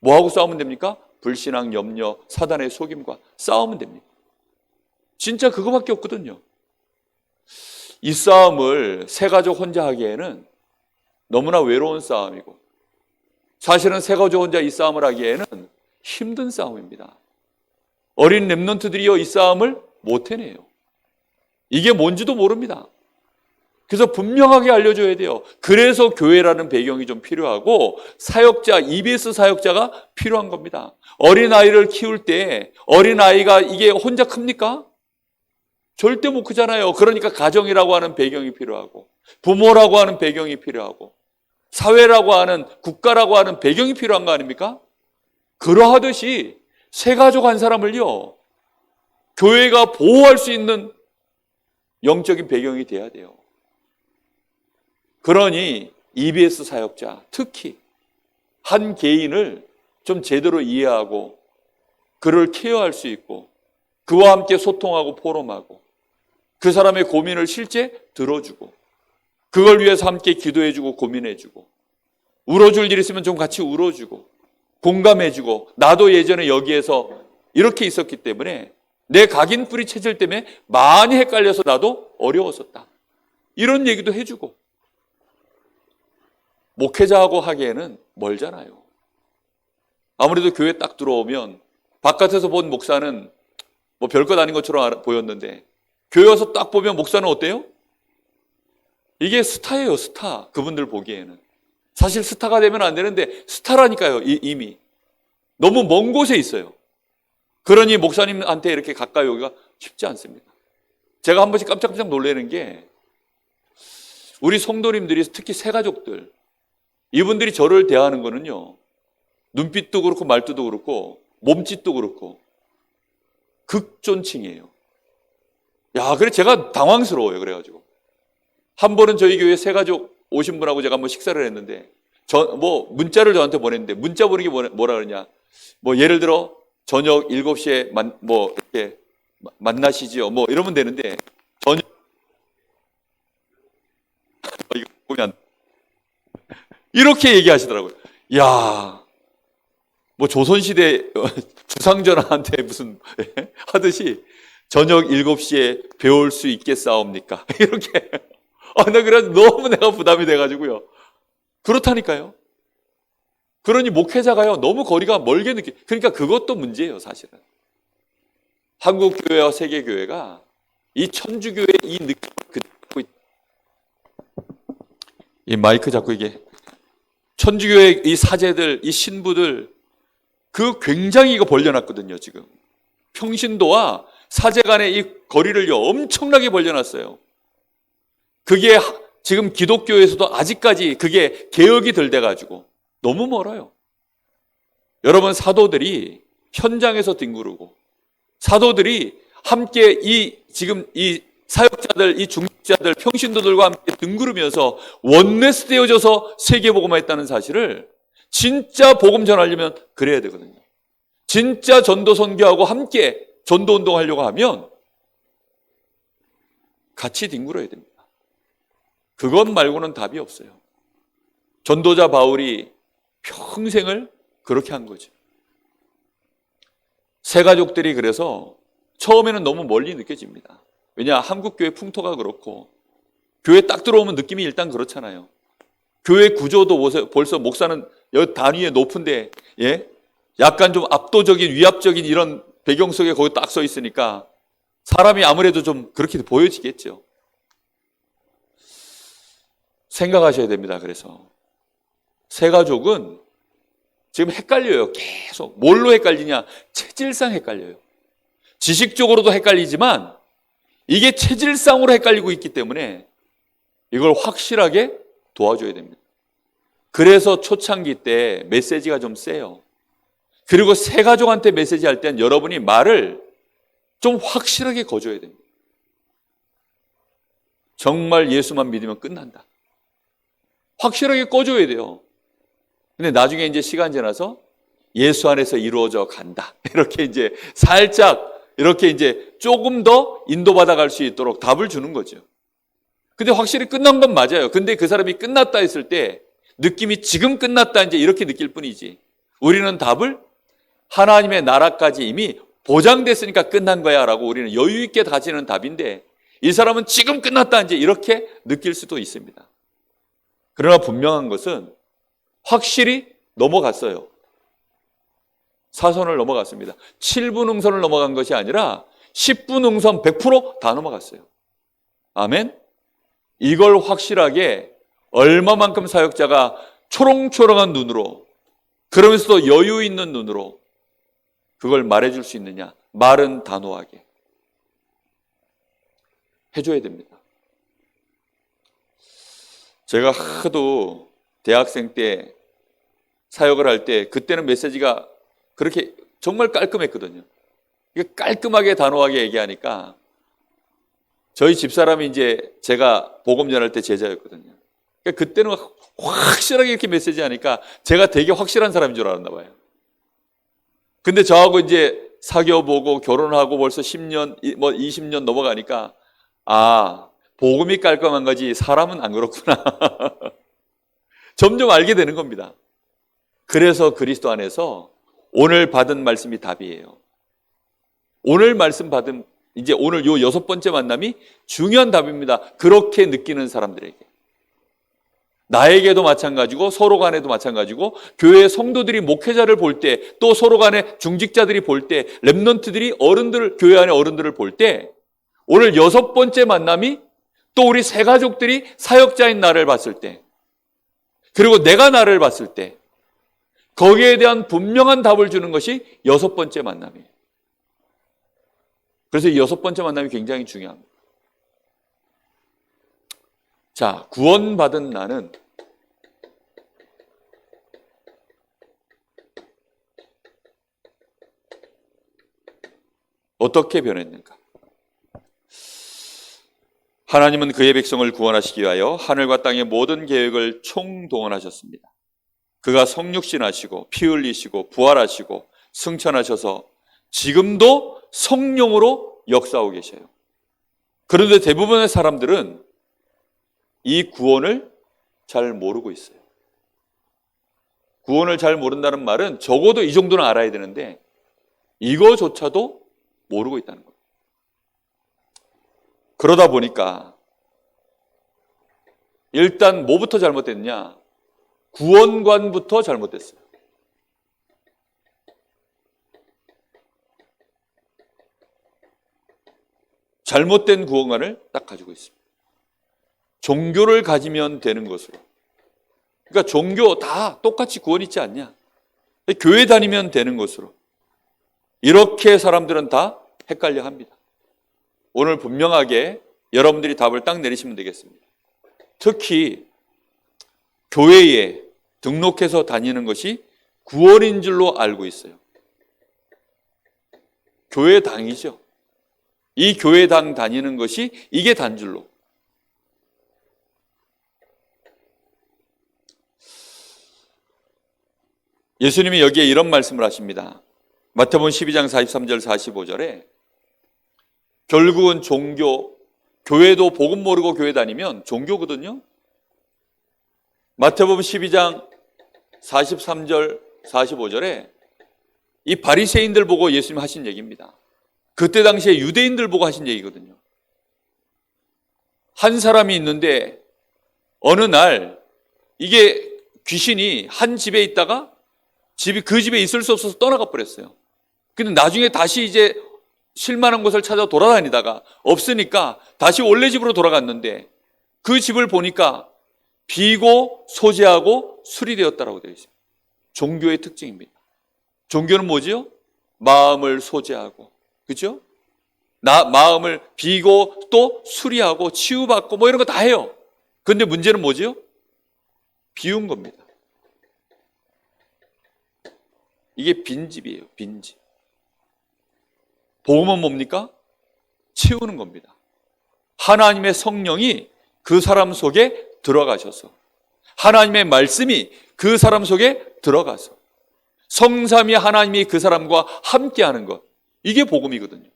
뭐하고 싸우면 됩니까? 불신앙, 염려, 사단의 속임과 싸우면 됩니다. 진짜 그거밖에 없거든요. 이 싸움을 세 가족 혼자 하기에는 너무나 외로운 싸움이고, 사실은 세 가족 혼자 이 싸움을 하기에는 힘든 싸움입니다. 어린 렘넌트들이요, 이 싸움을 못 해내요. 이게 뭔지도 모릅니다. 그래서 분명하게 알려줘야 돼요. 그래서 교회라는 배경이 좀 필요하고, 사역자, EBS 사역자가 필요한 겁니다. 어린아이를 키울 때 어린아이가 이게 혼자 큽니까? 절대 못 크잖아요. 그러니까 가정이라고 하는 배경이 필요하고, 부모라고 하는 배경이 필요하고, 사회라고 하는, 국가라고 하는 배경이 필요한 거 아닙니까? 그러하듯이 세 가족 한 사람을요, 교회가 보호할 수 있는 영적인 배경이 돼야 돼요. 그러니 EBS 사역자, 특히 한 개인을 좀 제대로 이해하고 그를 케어할 수 있고, 그와 함께 소통하고 포럼하고, 그 사람의 고민을 실제 들어주고, 그걸 위해서 함께 기도해주고 고민해주고, 울어줄 일 있으면 좀 같이 울어주고 공감해주고, 나도 예전에 여기에서 이렇게 있었기 때문에 내 각인뿌리 체질 때문에 많이 헷갈려서 나도 어려웠었다, 이런 얘기도 해주고. 목회자하고 하기에는 멀잖아요. 아무래도 교회 딱 들어오면 바깥에서 본 목사는 뭐 별것 아닌 것처럼 보였는데, 교회 와서 딱 보면 목사는 어때요? 이게 스타예요, 스타. 그분들 보기에는. 사실 스타가 되면 안 되는데 스타라니까요, 이미. 너무 먼 곳에 있어요. 그러니 목사님한테 이렇게 가까이 오기가 쉽지 않습니다. 제가 한 번씩 깜짝깜짝 놀라는 게, 우리 성도님들이, 특히 새가족들, 이분들이 저를 대하는 거는요, 눈빛도 그렇고 말투도 그렇고 몸짓도 그렇고 극존칭이에요. 야, 그래 제가 당황스러워요. 그래가지고 한 번은 저희 교회 새가족 오신 분하고 제가 한번 식사를 했는데, 문자를 저한테 보냈는데, 문자 보내기 뭐라 그러냐, 예를 들어 저녁 7시에 이렇게 만나시지요, 이러면 되는데, 저녁 이거 보면 이렇게 얘기하시더라고요. 야, 조선시대 주상전한테 무슨 하듯이 저녁 7시에 배울 수 있겠사옵니까? 이렇게. 나 그래서 너무 내가 부담이 돼가지고요. 그렇다니까요. 그러니 목회자가요, 너무 거리가 멀게 그러니까 그것도 문제예요, 사실은. 한국 교회와 세계 교회가 이 천주교의 이 느낌을 이 마이크 잡고 이게 천주교의 이 사제들, 이 신부들, 굉장히 이거 벌려놨거든요, 지금. 평신도와 사제 간의 이 거리를요, 엄청나게 벌려놨어요. 그게 지금 기독교에서도 아직까지 그게 개혁이 덜 돼가지고 너무 멀어요. 여러분, 사도들이 현장에서 뒹구르고, 사도들이 함께 지금 이 사역자들, 이 중직자들, 평신도들과 함께 뒹구르면서 원내스 되어져서 세계복음화 했다는 사실을, 진짜 복음 전하려면 그래야 되거든요. 진짜 전도 선교하고 함께 전도 운동하려고 하면 같이 뒹굴어야 됩니다. 그것 말고는 답이 없어요. 전도자 바울이 평생을 그렇게 한 거죠. 새가족들이 그래서 처음에는 너무 멀리 느껴집니다. 왜냐, 한국교회 풍토가 그렇고, 교회 딱 들어오면 느낌이 일단 그렇잖아요. 교회 구조도 벌써 목사는 여기 단위에 높은데, 약간 좀 압도적인, 위압적인 이런 배경 속에 거기 딱 서 있으니까 사람이 아무래도 좀 그렇게 보여지겠죠. 생각하셔야 됩니다. 그래서 새가족은 지금 헷갈려요. 계속. 뭘로 헷갈리냐? 체질상 헷갈려요. 지식적으로도 헷갈리지만 이게 체질상으로 헷갈리고 있기 때문에 이걸 확실하게 도와줘야 됩니다. 그래서 초창기 때 메시지가 좀 세요. 그리고 새 가족한테 메시지 할 땐 여러분이 말을 좀 확실하게 거줘야 됩니다. 정말 예수만 믿으면 끝난다. 확실하게 꺼줘야 돼요. 근데 나중에 이제 시간 지나서 예수 안에서 이루어져 간다. 이렇게 이제 살짝 이렇게 이제 조금 더 인도받아 갈 수 있도록 답을 주는 거죠. 근데 확실히 끝난 건 맞아요. 근데 그 사람이 끝났다 했을 때 느낌이 지금 끝났다 이제 이렇게 느낄 뿐이지. 우리는 답을 하나님의 나라까지 이미 보장됐으니까 끝난 거야 라고 우리는 여유 있게 가지는 답인데 이 사람은 지금 끝났다 이제 이렇게 느낄 수도 있습니다. 그러나 분명한 것은 확실히 넘어갔어요. 사선을 넘어갔습니다. 7분 응선을 넘어간 것이 아니라 10분 응선 100%다 넘어갔어요. 아멘? 이걸 확실하게 얼마만큼 사역자가 초롱초롱한 눈으로 그러면서도 여유 있는 눈으로 그걸 말해줄 수 있느냐? 말은 단호하게 해줘야 됩니다. 제가 하도 대학생 때 사역을 할 때 그때는 메시지가 그렇게 정말 깔끔했거든요. 이게 깔끔하게 단호하게 얘기하니까 저희 집사람이 이제 제가 복음 전할 때 제자였거든요. 그러니까 그때는 확실하게 이렇게 메시지 하니까 제가 되게 확실한 사람인 줄 알았나 봐요. 근데 저하고 이제 사귀어보고 결혼하고 벌써 10년, 20년 넘어가니까 아, 복음이 깔끔한 거지 사람은 안 그렇구나. 점점 알게 되는 겁니다. 그래서 그리스도 안에서 오늘 받은 말씀이 답이에요. 오늘 말씀 받은 이제 오늘 요 6번째 만남이 중요한 답입니다. 그렇게 느끼는 사람들에게. 나에게도 마찬가지고 서로 간에도 마찬가지고 교회 성도들이 목회자를 볼 때 또 서로 간에 중직자들이 볼 때 렘넌트들이 어른들 교회 안에 어른들을 볼 때 오늘 6번째 만남이 또 우리 새 가족들이 사역자인 나를 봤을 때 그리고 내가 나를 봤을 때 거기에 대한 분명한 답을 주는 것이 6번째 만남이에요. 그래서 이 6번째 만남이 굉장히 중요합니다. 자, 구원받은 나는 어떻게 변했는가? 하나님은 그의 백성을 구원하시기 위하여 하늘과 땅의 모든 계획을 총동원하셨습니다. 그가 성육신하시고 피 흘리시고 부활하시고 승천하셔서 지금도 성령으로 역사하고 계셔요. 그런데 대부분의 사람들은 이 구원을 잘 모르고 있어요. 구원을 잘 모른다는 말은 적어도 이 정도는 알아야 되는데 이거조차도 모르고 있다는 거예요. 그러다 보니까 일단 뭐부터 잘못됐냐? 구원관부터 잘못됐어요. 잘못된 구원관을 딱 가지고 있습니다. 종교를 가지면 되는 것으로. 그러니까 종교 다 똑같이 구원 있지 않냐? 교회 다니면 되는 것으로. 이렇게 사람들은 다 헷갈려 합니다. 오늘 분명하게 여러분들이 답을 딱 내리시면 되겠습니다. 특히 교회에 등록해서 다니는 것이 구원인 줄로 알고 있어요. 교회당이죠. 이 교회당 다니는 것이 이게 단줄로. 예수님이 여기에 이런 말씀을 하십니다. 마태복음 12장 43절 45절에 결국은 종교, 교회도 복음 모르고 교회 다니면 종교거든요. 마태복음 12장 43절 45절에 이 바리새인들 보고 예수님 하신 얘기입니다. 그때 당시에 유대인들 보고 하신 얘기거든요. 한 사람이 있는데 어느 날 이게 귀신이 한 집에 있다가 그 집에 있을 수 없어서 떠나가 버렸어요. 근데 나중에 다시 이제 쉴만한 곳을 찾아 돌아다니다가 없으니까 다시 원래 집으로 돌아갔는데 그 집을 보니까 비고 소재하고 수리되었다라고 되어 있습니다. 종교의 특징입니다. 종교는 뭐지요? 마음을 소재하고, 그죠? 마음을 비고 또 수리하고 치유받고 뭐 이런 거 다 해요. 근데 문제는 뭐지요? 비운 겁니다. 이게 빈집이에요. 빈집. 복음은 뭡니까? 채우는 겁니다. 하나님의 성령이 그 사람 속에 들어가셔서, 하나님의 말씀이 그 사람 속에 들어가서, 성삼위 하나님이 그 사람과 함께하는 것, 이게 복음이거든요.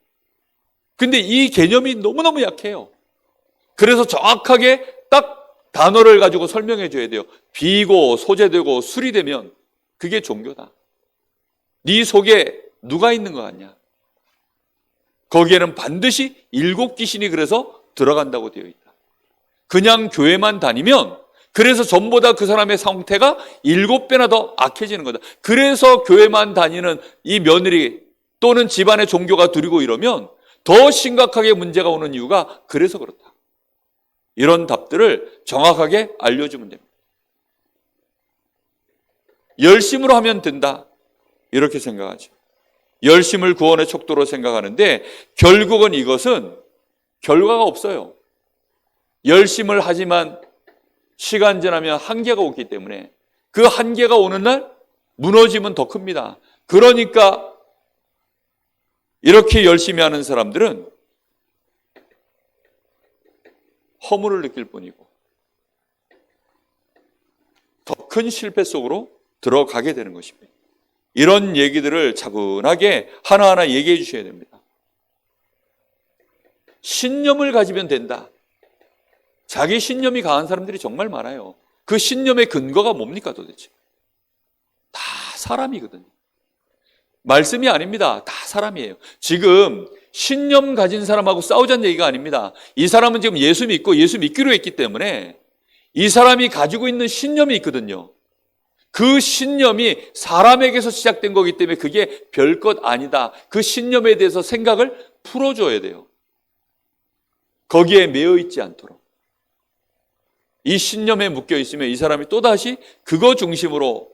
근데 이 개념이 너무너무 약해요. 그래서 정확하게 딱 단어를 가지고 설명해 줘야 돼요. 비고 소재되고 수리되면 그게 종교다. 네 속에 누가 있는 것 같냐? 거기에는 반드시 7 귀신이 그래서 들어간다고 되어 있다. 그냥 교회만 다니면 그래서 전보다 그 사람의 상태가 7배나 더 악해지는 거다. 그래서 교회만 다니는 이 며느리 또는 집안의 종교가 두리고 이러면 더 심각하게 문제가 오는 이유가 그래서 그렇다. 이런 답들을 정확하게 알려주면 됩니다. 열심으로 하면 된다, 이렇게 생각하죠. 열심을 구원의 척도로 생각하는데 결국은 이것은 결과가 없어요. 열심을 하지만 시간 지나면 한계가 오기 때문에 그 한계가 오는 날 무너짐은 더 큽니다. 그러니까 이렇게 열심히 하는 사람들은 허물을 느낄 뿐이고 더 큰 실패 속으로 들어가게 되는 것입니다. 이런 얘기들을 차분하게 하나하나 얘기해 주셔야 됩니다. 신념을 가지면 된다. 자기 신념이 강한 사람들이 정말 많아요. 그 신념의 근거가 뭡니까 도대체? 다 사람이거든요. 말씀이 아닙니다. 다 사람이에요. 지금 신념 가진 사람하고 싸우자는 얘기가 아닙니다. 이 사람은 지금 예수 믿고 예수 믿기로 했기 때문에 이 사람이 가지고 있는 신념이 있거든요. 그 신념이 사람에게서 시작된 거기 때문에 그게 별것 아니다. 그 신념에 대해서 생각을 풀어줘야 돼요. 거기에 매여 있지 않도록. 이 신념에 묶여 있으면 이 사람이 또다시 그거 중심으로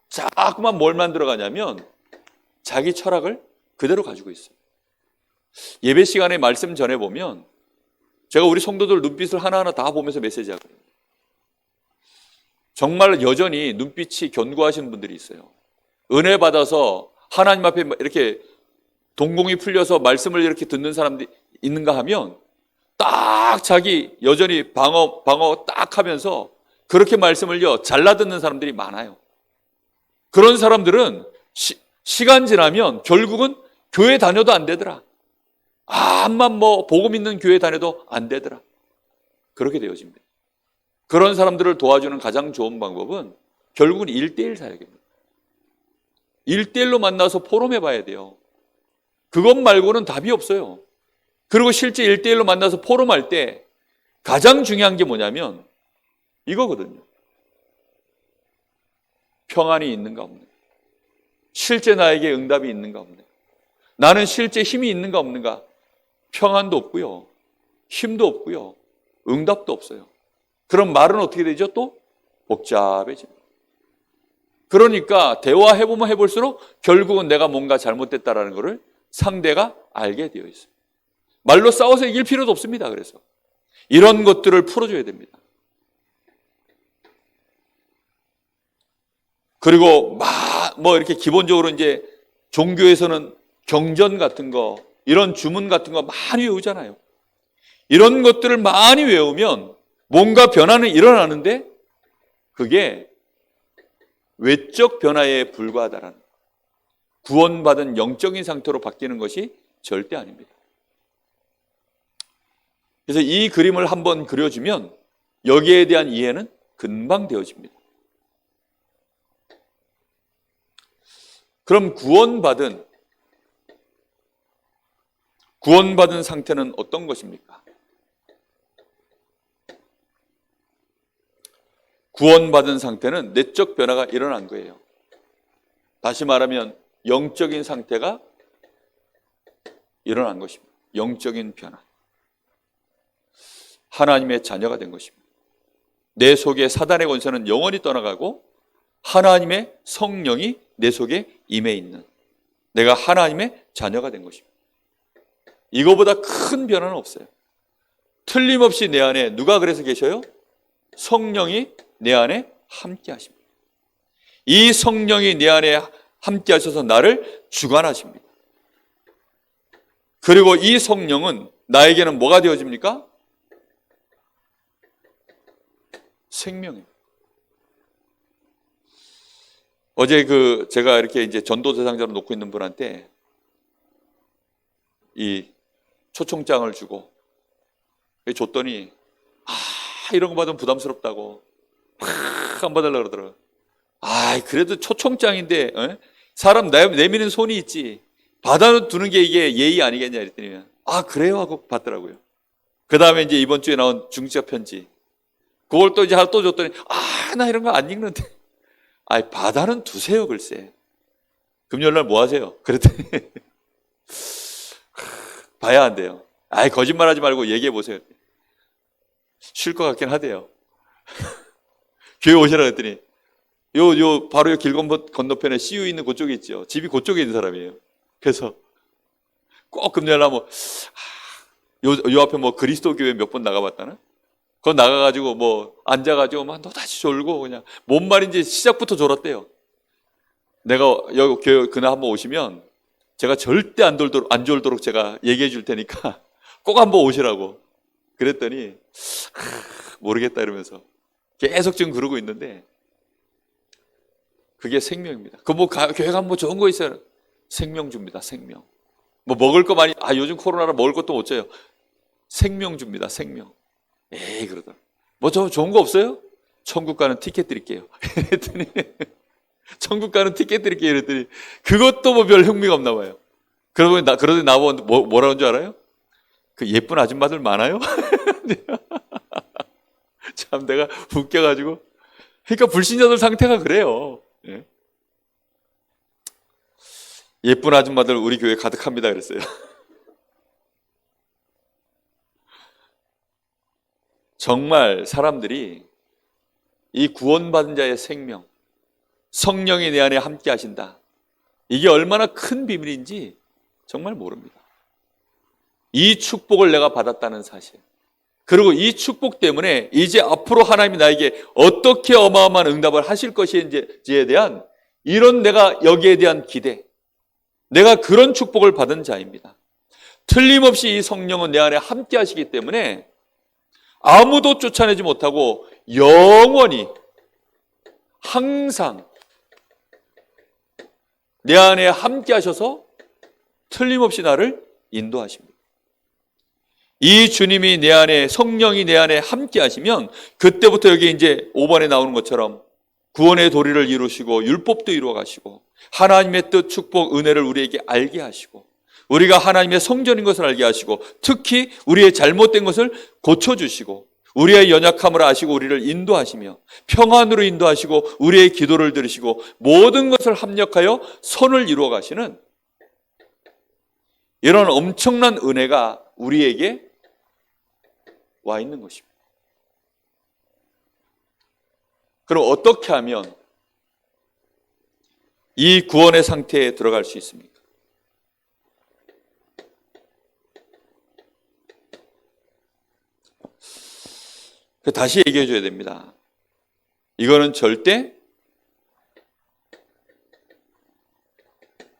자꾸만 뭘 만들어가냐면 자기 철학을 그대로 가지고 있어요. 예배 시간에 말씀 전해보면 제가 우리 성도들 눈빛을 하나하나 다 보면서 메시지하거든요. 정말 여전히 눈빛이 견고하신 분들이 있어요. 은혜 받아서 하나님 앞에 이렇게 동공이 풀려서 말씀을 이렇게 듣는 사람들이 있는가 하면 딱 자기 여전히 방어 딱 하면서 그렇게 말씀을요 잘라 듣는 사람들이 많아요. 그런 사람들은 시간 지나면 결국은 교회 다녀도 안 되더라. 암만 복음 있는 교회 다녀도 안 되더라. 그렇게 되어집니다. 그런 사람들을 도와주는 가장 좋은 방법은 결국은 1:1 사역입니다. 1:1로 만나서 포럼해 봐야 돼요. 그것 말고는 답이 없어요. 그리고 실제 1:1로 만나서 포럼할 때 가장 중요한 게 뭐냐면 이거거든요. 평안이 있는가 없는가. 실제 나에게 응답이 있는가 없는가. 나는 실제 힘이 있는가 없는가. 평안도 없고요. 힘도 없고요. 응답도 없어요. 그럼 말은 어떻게 되죠? 또 복잡해집니다. 그러니까 대화해보면 해볼수록 결국은 내가 뭔가 잘못됐다라는 것을 상대가 알게 되어 있어요. 말로 싸워서 이길 필요도 없습니다. 그래서 이런 것들을 풀어줘야 됩니다. 그리고 이렇게 기본적으로 이제 종교에서는 경전 같은 거, 이런 주문 같은 거 많이 외우잖아요. 이런 것들을 많이 외우면 뭔가 변화는 일어나는데 그게 외적 변화에 불과하다라는, 구원받은 영적인 상태로 바뀌는 것이 절대 아닙니다. 그래서 이 그림을 한번 그려주면 여기에 대한 이해는 금방 되어집니다. 그럼 구원받은 상태는 어떤 것입니까? 구원받은 상태는 내적 변화가 일어난 거예요. 다시 말하면 영적인 상태가 일어난 것입니다. 영적인 변화. 하나님의 자녀가 된 것입니다. 내 속에 사단의 권세는 영원히 떠나가고 하나님의 성령이 내 속에 임해 있는, 내가 하나님의 자녀가 된 것입니다. 이거보다 큰 변화는 없어요. 틀림없이 내 안에 누가 그래서 계셔요? 성령이 내 안에 함께 하십니다. 이 성령이 내 안에 함께 하셔서 나를 주관하십니다. 그리고 이 성령은 나에게는 뭐가 되어집니까? 생명입니다. 어제 제가 이렇게 이제 전도 대상자로 놓고 있는 분한테 이 초청장을 주고 줬더니 이런 거 받으면 부담스럽다고 안 받으려고 그러더라고요. 그래도 초청장인데 사람 내미는 손이 있지 받아두는 게 이게 예의 아니겠냐 이랬더니 그래요 하고 받더라고요. 그 다음에 이제 이번 주에 나온 중지자 편지 그걸 또 이제 하나 또 줬더니 나 이런 거 안 읽는데 받아는 두세요 글쎄. 금요일날 뭐 하세요? 그랬더니 봐야 한대요. 거짓말하지 말고 얘기해 보세요. 쉴 것 같긴 하대요. 교회 오시라 그랬더니 바로 길 건너편에 CU 있는 그쪽에 있죠. 집이 그쪽에 있는 사람이에요. 그래서 꼭 금요일 하면 요 앞에 뭐 그리스도 교회 몇 번 나가봤다나? 그거 나가가지고 뭐 앉아가지고 막 너다시 졸고 그냥 뭔 말인지 시작부터 졸았대요. 내가 여기 교회 그날 한번 오시면 제가 절대 안 졸도록 제가 얘기해 줄 테니까 꼭 한번 오시라고. 그랬더니 모르겠다 이러면서 계속 지금 그러고 있는데 그게 생명입니다. 교회 가면 뭐 좋은 거 있어요. 생명 줍니다. 생명. 뭐 먹을 거 많이 요즘 코로나라 먹을 것도 못 줘요. 생명 줍니다. 생명. 그러더라. 뭐 저 좋은 거 없어요? 천국 가는 티켓 드릴게요. 그랬더니 천국 가는 티켓 드릴게요. 그랬더니 그것도 뭐 별 흥미가 없나 봐요. 그러더니 나보고 뭐라는 줄 알아요? 그 예쁜 아줌마들 많아요? 참 내가 웃겨가지고. 그러니까 불신자들 상태가 그래요. 예쁜 아줌마들 우리 교회 가득합니다 그랬어요. 정말 사람들이 이 구원받은 자의 생명, 성령이 내 안에 함께 하신다. 이게 얼마나 큰 비밀인지 정말 모릅니다. 이 축복을 내가 받았다는 사실. 그리고 이 축복 때문에 이제 앞으로 하나님이 나에게 어떻게 어마어마한 응답을 하실 것인지에 대한 이런 내가 여기에 대한 기대. 내가 그런 축복을 받은 자입니다. 틀림없이 이 성령은 내 안에 함께 하시기 때문에 아무도 쫓아내지 못하고 영원히 항상 내 안에 함께 하셔서 틀림없이 나를 인도하십니다. 이 주님이 내 안에, 성령이 내 안에 함께 하시면 그때부터 여기 이제 5번에 나오는 것처럼 구원의 도리를 이루시고 율법도 이루어 가시고 하나님의 뜻, 축복, 은혜를 우리에게 알게 하시고 우리가 하나님의 성전인 것을 알게 하시고 특히 우리의 잘못된 것을 고쳐주시고 우리의 연약함을 아시고 우리를 인도하시며 평안으로 인도하시고 우리의 기도를 들으시고 모든 것을 합력하여 선을 이루어 가시는 이런 엄청난 은혜가 우리에게 와 있는 것입니다. 그럼 어떻게 하면 이 구원의 상태에 들어갈 수 있습니까? 다시 얘기해 줘야 됩니다. 이거는 절대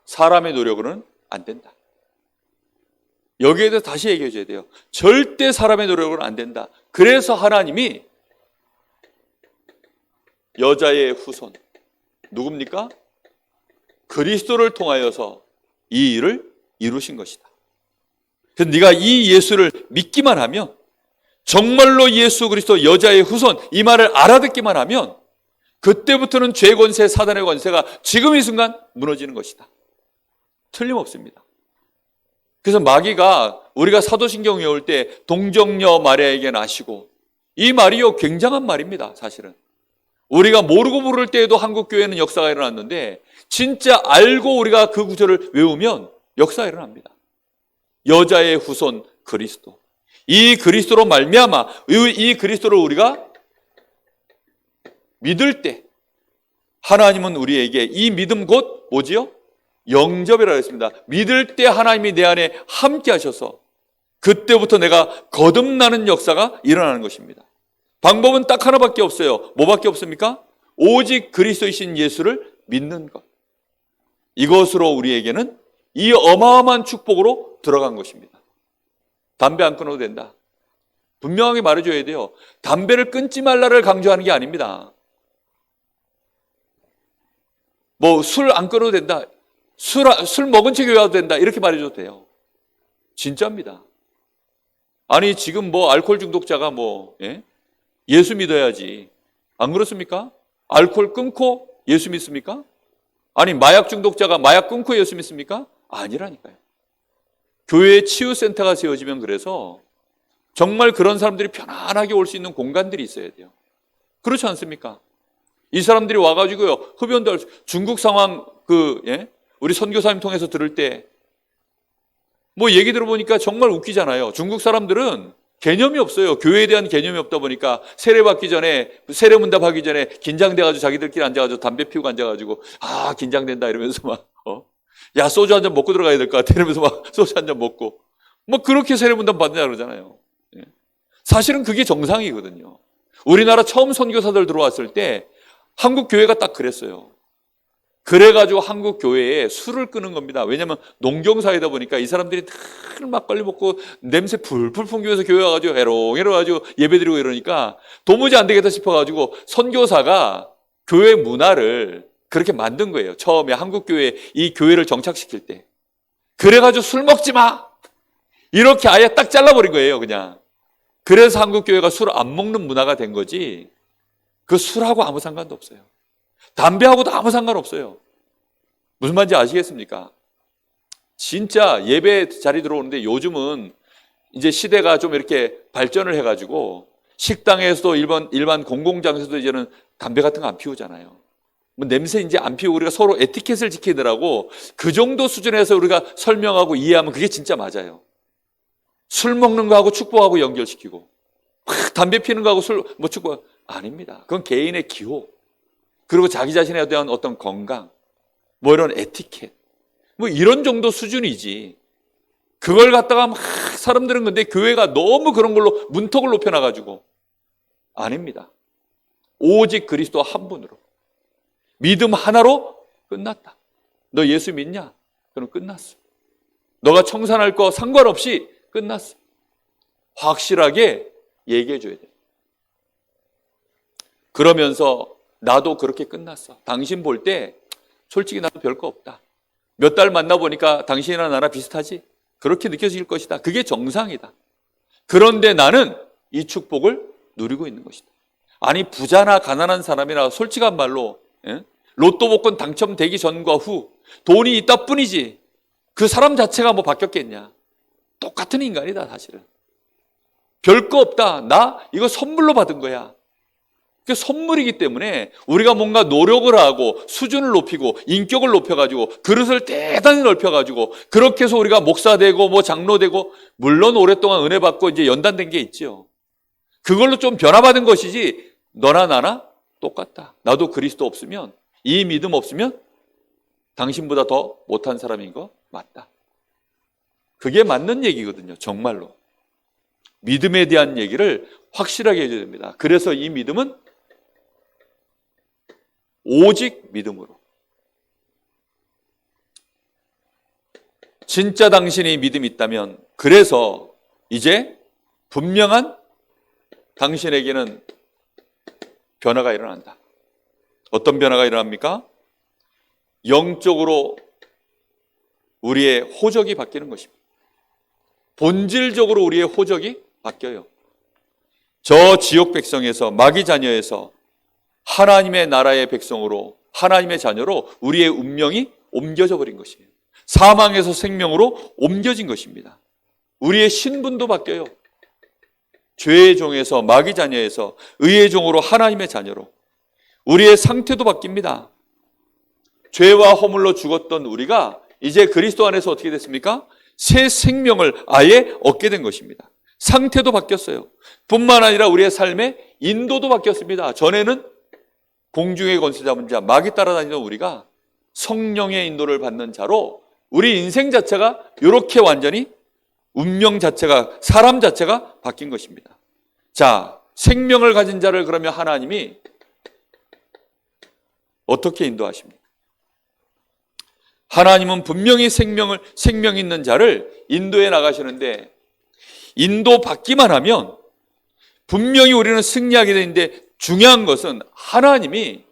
사람의 노력으로는 안 된다. 여기에 대해서 다시 얘기해 줘야 돼요. 절대 사람의 노력으로는 안 된다. 그래서 하나님이 여자의 후손, 누굽니까? 그리스도를 통하여서 이 일을 이루신 것이다. 그래서 네가 이 예수를 믿기만 하면 정말로 예수 그리스도 여자의 후손 이 말을 알아듣기만 하면 그때부터는 죄 권세, 사단의 권세가 지금 이 순간 무너지는 것이다. 틀림없습니다. 그래서 마귀가 우리가 사도신경 외울 때 동정녀 마리아에게 나시고 이 말이요 굉장한 말입니다. 사실은 우리가 모르고 부를 때에도 한국교회는 역사가 일어났는데 진짜 알고 우리가 그 구절을 외우면 역사가 일어납니다. 여자의 후손 그리스도. 이 그리스도로 말미암아 이 그리스도를 우리가 믿을 때 하나님은 우리에게 이 믿음 곧 뭐지요? 영접이라고 했습니다. 믿을 때 하나님이 내 안에 함께 하셔서 그때부터 내가 거듭나는 역사가 일어나는 것입니다. 방법은 딱 하나밖에 없어요. 뭐밖에 없습니까? 오직 그리스도이신 예수를 믿는 것. 이것으로 우리에게는 이 어마어마한 축복으로 들어간 것입니다. 담배 안 끊어도 된다. 분명하게 말해줘야 돼요. 담배를 끊지 말라를 강조하는 게 아닙니다. 뭐 술 안 끊어도 된다. 술 먹은 채 교회 와도 된다. 이렇게 말해줘도 돼요. 진짜입니다. 아니 지금 뭐 알코올 중독자가 예수 믿어야지. 안 그렇습니까? 알코올 끊고 예수 믿습니까? 아니 마약 중독자가 마약 끊고 예수 믿습니까? 아니라니까요. 교회에 치유센터가 세워지면 그래서 정말 그런 사람들이 편안하게 올 수 있는 공간들이 있어야 돼요. 그렇지 않습니까? 이 사람들이 와가지고요, 흡연도 할 수, 중국 상황, 우리 선교사님 통해서 들을 때, 얘기 들어보니까 정말 웃기잖아요. 중국 사람들은 개념이 없어요. 교회에 대한 개념이 없다 보니까 세례받기 전에, 세례문답하기 전에 긴장돼가지고 자기들끼리 앉아가지고 담배 피우고 앉아가지고, 긴장된다 이러면서 야, 소주 한 잔 먹고 들어가야 될 것 같아. 이러면서 소주 한 잔 먹고. 그렇게 세례문답 받느냐 그러잖아요. 사실은 그게 정상이거든요. 우리나라 처음 선교사들 들어왔을 때 한국 교회가 딱 그랬어요. 그래가지고 한국 교회에 술을 끄는 겁니다. 왜냐하면 농경사회다 보니까 이 사람들이 늘 막걸리 먹고 냄새 풀풀 풍기면서 교회 와가지고 해롱해롱가지고 예배드리고 이러니까 도무지 안 되겠다 싶어가지고 선교사가 교회 문화를 그렇게 만든 거예요. 처음에 한국 교회 이 교회를 정착시킬 때. 그래가지고 술 먹지 마! 이렇게 아예 딱 잘라버린 거예요, 그냥. 그래서 한국 교회가 술 안 먹는 문화가 된 거지. 그 술하고 아무 상관도 없어요. 담배하고도 아무 상관없어요. 무슨 말인지 아시겠습니까? 진짜 예배 자리 들어오는데 요즘은 이제 시대가 좀 이렇게 발전을 해가지고 식당에서도 일반 공공장소에서도 이제는 담배 같은 거 안 피우잖아요. 냄새 이제 안 피우고 우리가 서로 에티켓을 지키더라고. 그 정도 수준에서 우리가 설명하고 이해하면 그게 진짜 맞아요. 술 먹는 거하고 축복하고 연결시키고 담배 피는 거하고 축복 아닙니다. 그건 개인의 기호, 그리고 자기 자신에 대한 어떤 건강, 이런 에티켓, 이런 정도 수준이지. 그걸 갖다가 막 사람들은 근데 교회가 너무 그런 걸로 문턱을 높여놔가지고 아닙니다. 오직 그리스도 한 분으로 믿음 하나로 끝났다. 너 예수 믿냐? 그럼 끝났어. 너가 청산할 거 상관없이 끝났어. 확실하게 얘기해 줘야 돼. 그러면서 나도 그렇게 끝났어. 당신 볼 때 솔직히 나도 별거 없다. 몇 달 만나보니까 당신이나 나나 비슷하지? 그렇게 느껴질 것이다. 그게 정상이다. 그런데 나는 이 축복을 누리고 있는 것이다. 아니 부자나 가난한 사람이나 솔직한 말로 로또 복권 당첨되기 전과 후 돈이 있다 뿐이지 그 사람 자체가 바뀌었겠냐. 똑같은 인간이다 사실은. 별거 없다. 나 이거 선물로 받은 거야. 그게 선물이기 때문에 우리가 뭔가 노력을 하고 수준을 높이고 인격을 높여가지고 그릇을 대단히 넓혀가지고 그렇게 해서 우리가 목사 되고 장로 되고 물론 오랫동안 은혜 받고 이제 연단된 게 있죠. 그걸로 좀 변화받은 것이지 너나 나나 똑같다. 나도 그리스도 없으면 이 믿음 없으면 당신보다 더 못한 사람인 거 맞다. 그게 맞는 얘기거든요. 정말로. 믿음에 대한 얘기를 확실하게 해줘야 됩니다. 그래서 이 믿음은 오직 믿음으로. 진짜 당신이 믿음이 있다면 그래서 이제 분명한 당신에게는 변화가 일어난다. 어떤 변화가 일어납니까? 영적으로 우리의 호적이 바뀌는 것입니다. 본질적으로 우리의 호적이 바뀌어요. 저 지옥 백성에서 마귀 자녀에서 하나님의 나라의 백성으로 하나님의 자녀로 우리의 운명이 옮겨져 버린 것이에요. 사망에서 생명으로 옮겨진 것입니다. 우리의 신분도 바뀌어요. 죄의 종에서 마귀 자녀에서 의의 종으로 하나님의 자녀로 우리의 상태도 바뀝니다. 죄와 허물로 죽었던 우리가 이제 그리스도 안에서 어떻게 됐습니까? 새 생명을 아예 얻게 된 것입니다. 상태도 바뀌었어요. 뿐만 아니라 우리의 삶의 인도도 바뀌었습니다. 전에는 공중의 권세 잡은 자, 마귀 따라다니던 우리가 성령의 인도를 받는 자로 우리 인생 자체가 이렇게 완전히 운명 자체가, 사람 자체가 바뀐 것입니다. 자, 생명을 가진 자를 그러면 하나님이 어떻게 인도하십니까? 하나님은 분명히 생명 있는 자를 인도해 나가시는데, 인도 받기만 하면 분명히 우리는 승리하게 되는데, 중요한 것은 하나님이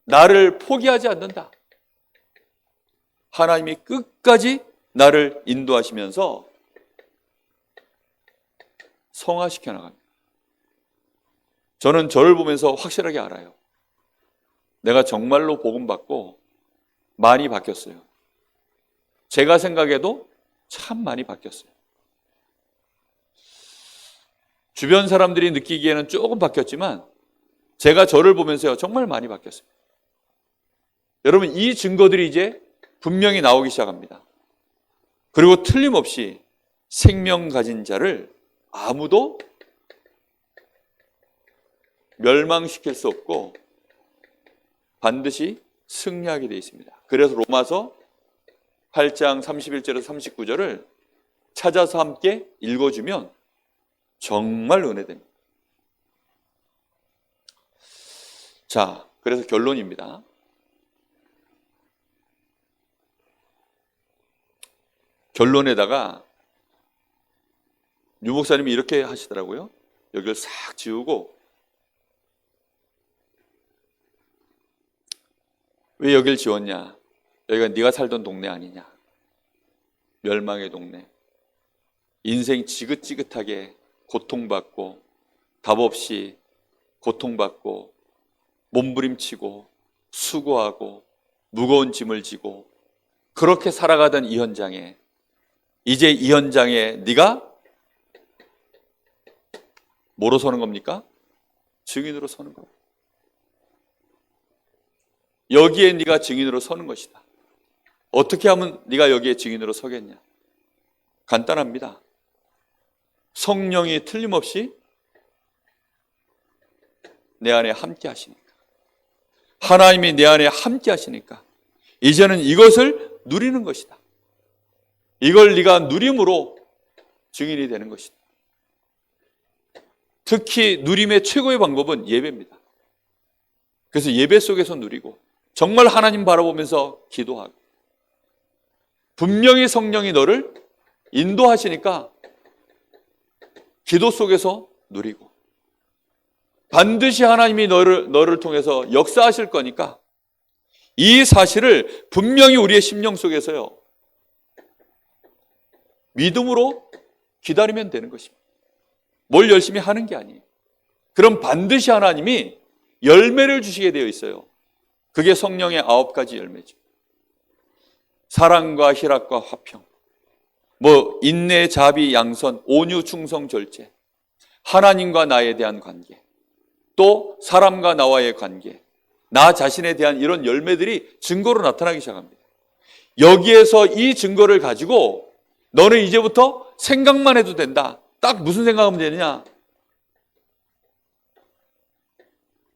나를 포기하지 않는다. 하나님이 끝까지 나를 인도하시면서 성화시켜 나갑니다. 저는 저를 보면서 확실하게 알아요. 내가 정말로 복음 받고 많이 바뀌었어요. 제가 생각해도 참 많이 바뀌었어요. 주변 사람들이 느끼기에는 조금 바뀌었지만 제가 저를 보면서요, 정말 많이 바뀌었어요. 여러분, 이 증거들이 이제 분명히 나오기 시작합니다. 그리고 틀림없이 생명 가진 자를 아무도 멸망시킬 수 없고 반드시 승리하게 되어 있습니다. 그래서 로마서 8장 31절에서 39절을 찾아서 함께 읽어주면 정말 은혜됩니다. 자, 그래서 결론입니다. 결론에다가 유 목사님이 이렇게 하시더라고요. 여기를 싹 지우고, 왜 여길 지웠냐? 여기가 네가 살던 동네 아니냐? 멸망의 동네. 인생 지긋지긋하게 고통받고 답 없이 고통받고 몸부림치고 수고하고 무거운 짐을 지고 그렇게 살아가던 이 현장에, 이제 이 현장에 네가 뭐로 서는 겁니까? 증인으로 서는 겁니다. 여기에 네가 증인으로 서는 것이다. 어떻게 하면 네가 여기에 증인으로 서겠냐? 간단합니다. 성령이 틀림없이 내 안에 함께 하시니까, 하나님이 내 안에 함께 하시니까 이제는 이것을 누리는 것이다. 이걸 네가 누림으로 증인이 되는 것이다. 특히 누림의 최고의 방법은 예배입니다. 그래서 예배 속에서 누리고 정말 하나님 바라보면서 기도하고, 분명히 성령이 너를 인도하시니까 기도 속에서 누리고, 반드시 하나님이 너를 통해서 역사하실 거니까 이 사실을 분명히 우리의 심령 속에서요, 믿음으로 기다리면 되는 것입니다. 뭘 열심히 하는 게 아니에요. 그럼 반드시 하나님이 열매를 주시게 되어 있어요. 그게 성령의 9가지 열매죠. 사랑과 희락과 화평, 인내, 자비, 양선, 온유, 충성, 절제, 하나님과 나에 대한 관계, 또 사람과 나와의 관계, 나 자신에 대한 이런 열매들이 증거로 나타나기 시작합니다. 여기에서 이 증거를 가지고 너는 이제부터 생각만 해도 된다. 딱 무슨 생각하면 되느냐?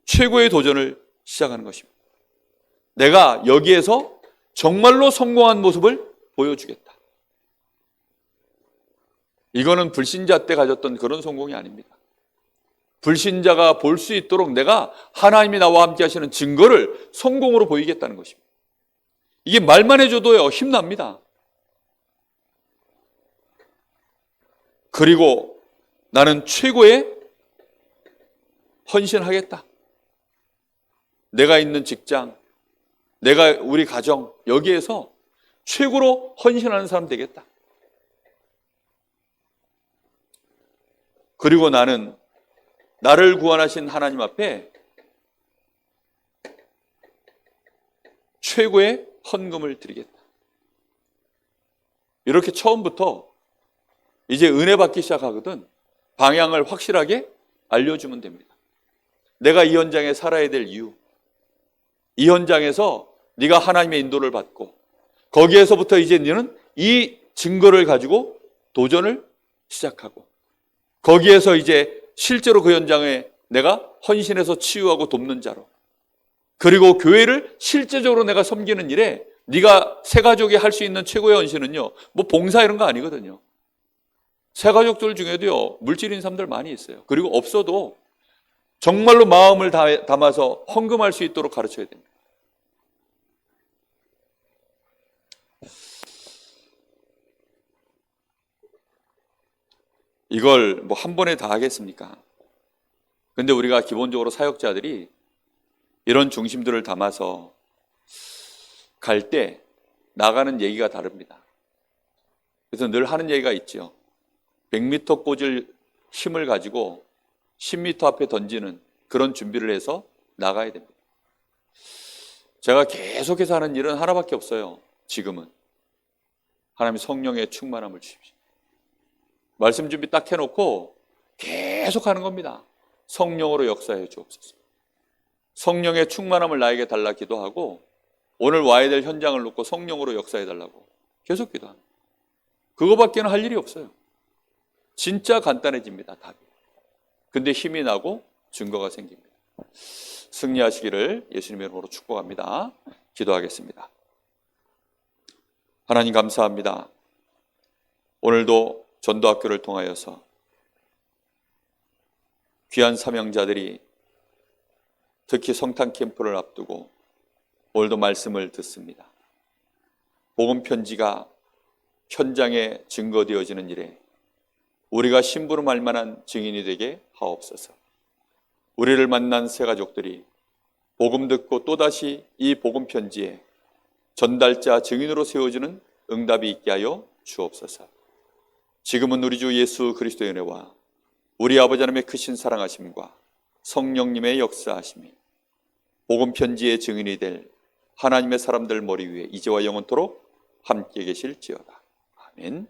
최고의 도전을 시작하는 것입니다. 내가 여기에서 정말로 성공한 모습을 보여주겠다. 이거는 불신자 때 가졌던 그런 성공이 아닙니다. 불신자가 볼 수 있도록 내가 하나님이 나와 함께 하시는 증거를 성공으로 보이겠다는 것입니다. 이게 말만 해줘도요, 힘납니다. 그리고 나는 최고의 헌신하겠다. 내가 있는 직장, 우리 가정, 여기에서 최고로 헌신하는 사람 되겠다. 그리고 나는 나를 구원하신 하나님 앞에 최고의 헌금을 드리겠다. 이렇게 처음부터 이제 은혜 받기 시작하거든 방향을 확실하게 알려주면 됩니다. 내가 이 현장에 살아야 될 이유, 이 현장에서 네가 하나님의 인도를 받고 거기에서부터 이제 너는 이 증거를 가지고 도전을 시작하고, 거기에서 이제 실제로 그 현장에 내가 헌신해서 치유하고 돕는 자로, 그리고 교회를 실제적으로 내가 섬기는 일에 네가 새 가족이 할 수 있는 최고의 헌신은요, 봉사 이런 거 아니거든요. 새 가족들 중에도요, 물질인 사람들 많이 있어요. 그리고 없어도 정말로 마음을 담아서 헌금할 수 있도록 가르쳐야 됩니다. 이걸 뭐 한 번에 다 하겠습니까? 근데 우리가 기본적으로 사역자들이 이런 중심들을 담아서 갈 때 나가는 얘기가 다릅니다. 그래서 늘 하는 얘기가 있죠. 100m 꽂을 힘을 가지고 10m 앞에 던지는 그런 준비를 해서 나가야 됩니다. 제가 계속해서 하는 일은 하나밖에 없어요. 지금은 하나님 성령의 충만함을 주십시오. 말씀 준비 딱 해놓고 계속 하는 겁니다. 성령으로 역사해 주옵소서. 성령의 충만함을 나에게 달라 기도하고 오늘 와야 될 현장을 놓고 성령으로 역사해 달라고 계속 기도합니다. 그거밖에는 할 일이 없어요. 진짜 간단해집니다. 답이. 근데 힘이 나고 증거가 생깁니다. 승리하시기를 예수님의 이름으로 축복합니다. 기도하겠습니다. 하나님 감사합니다. 오늘도 전도학교를 통하여서 귀한 사명자들이 특히 성탄 캠프를 앞두고 오늘도 말씀을 듣습니다. 복음 편지가 현장에 증거되어지는 일에 우리가 심부름할 만한 증인이 되게 하옵소서. 우리를 만난 새 가족들이 복음 듣고 또다시 이 복음 편지에 전달자 증인으로 세워지는 응답이 있게 하여 주옵소서. 지금은 우리 주 예수 그리스도의 은혜와 우리 아버지 하나님의 크신 사랑하심과 성령님의 역사하심이 복음 편지의 증인이 될 하나님의 사람들 머리 위에 이제와 영원토록 함께 계실지어다. 아멘.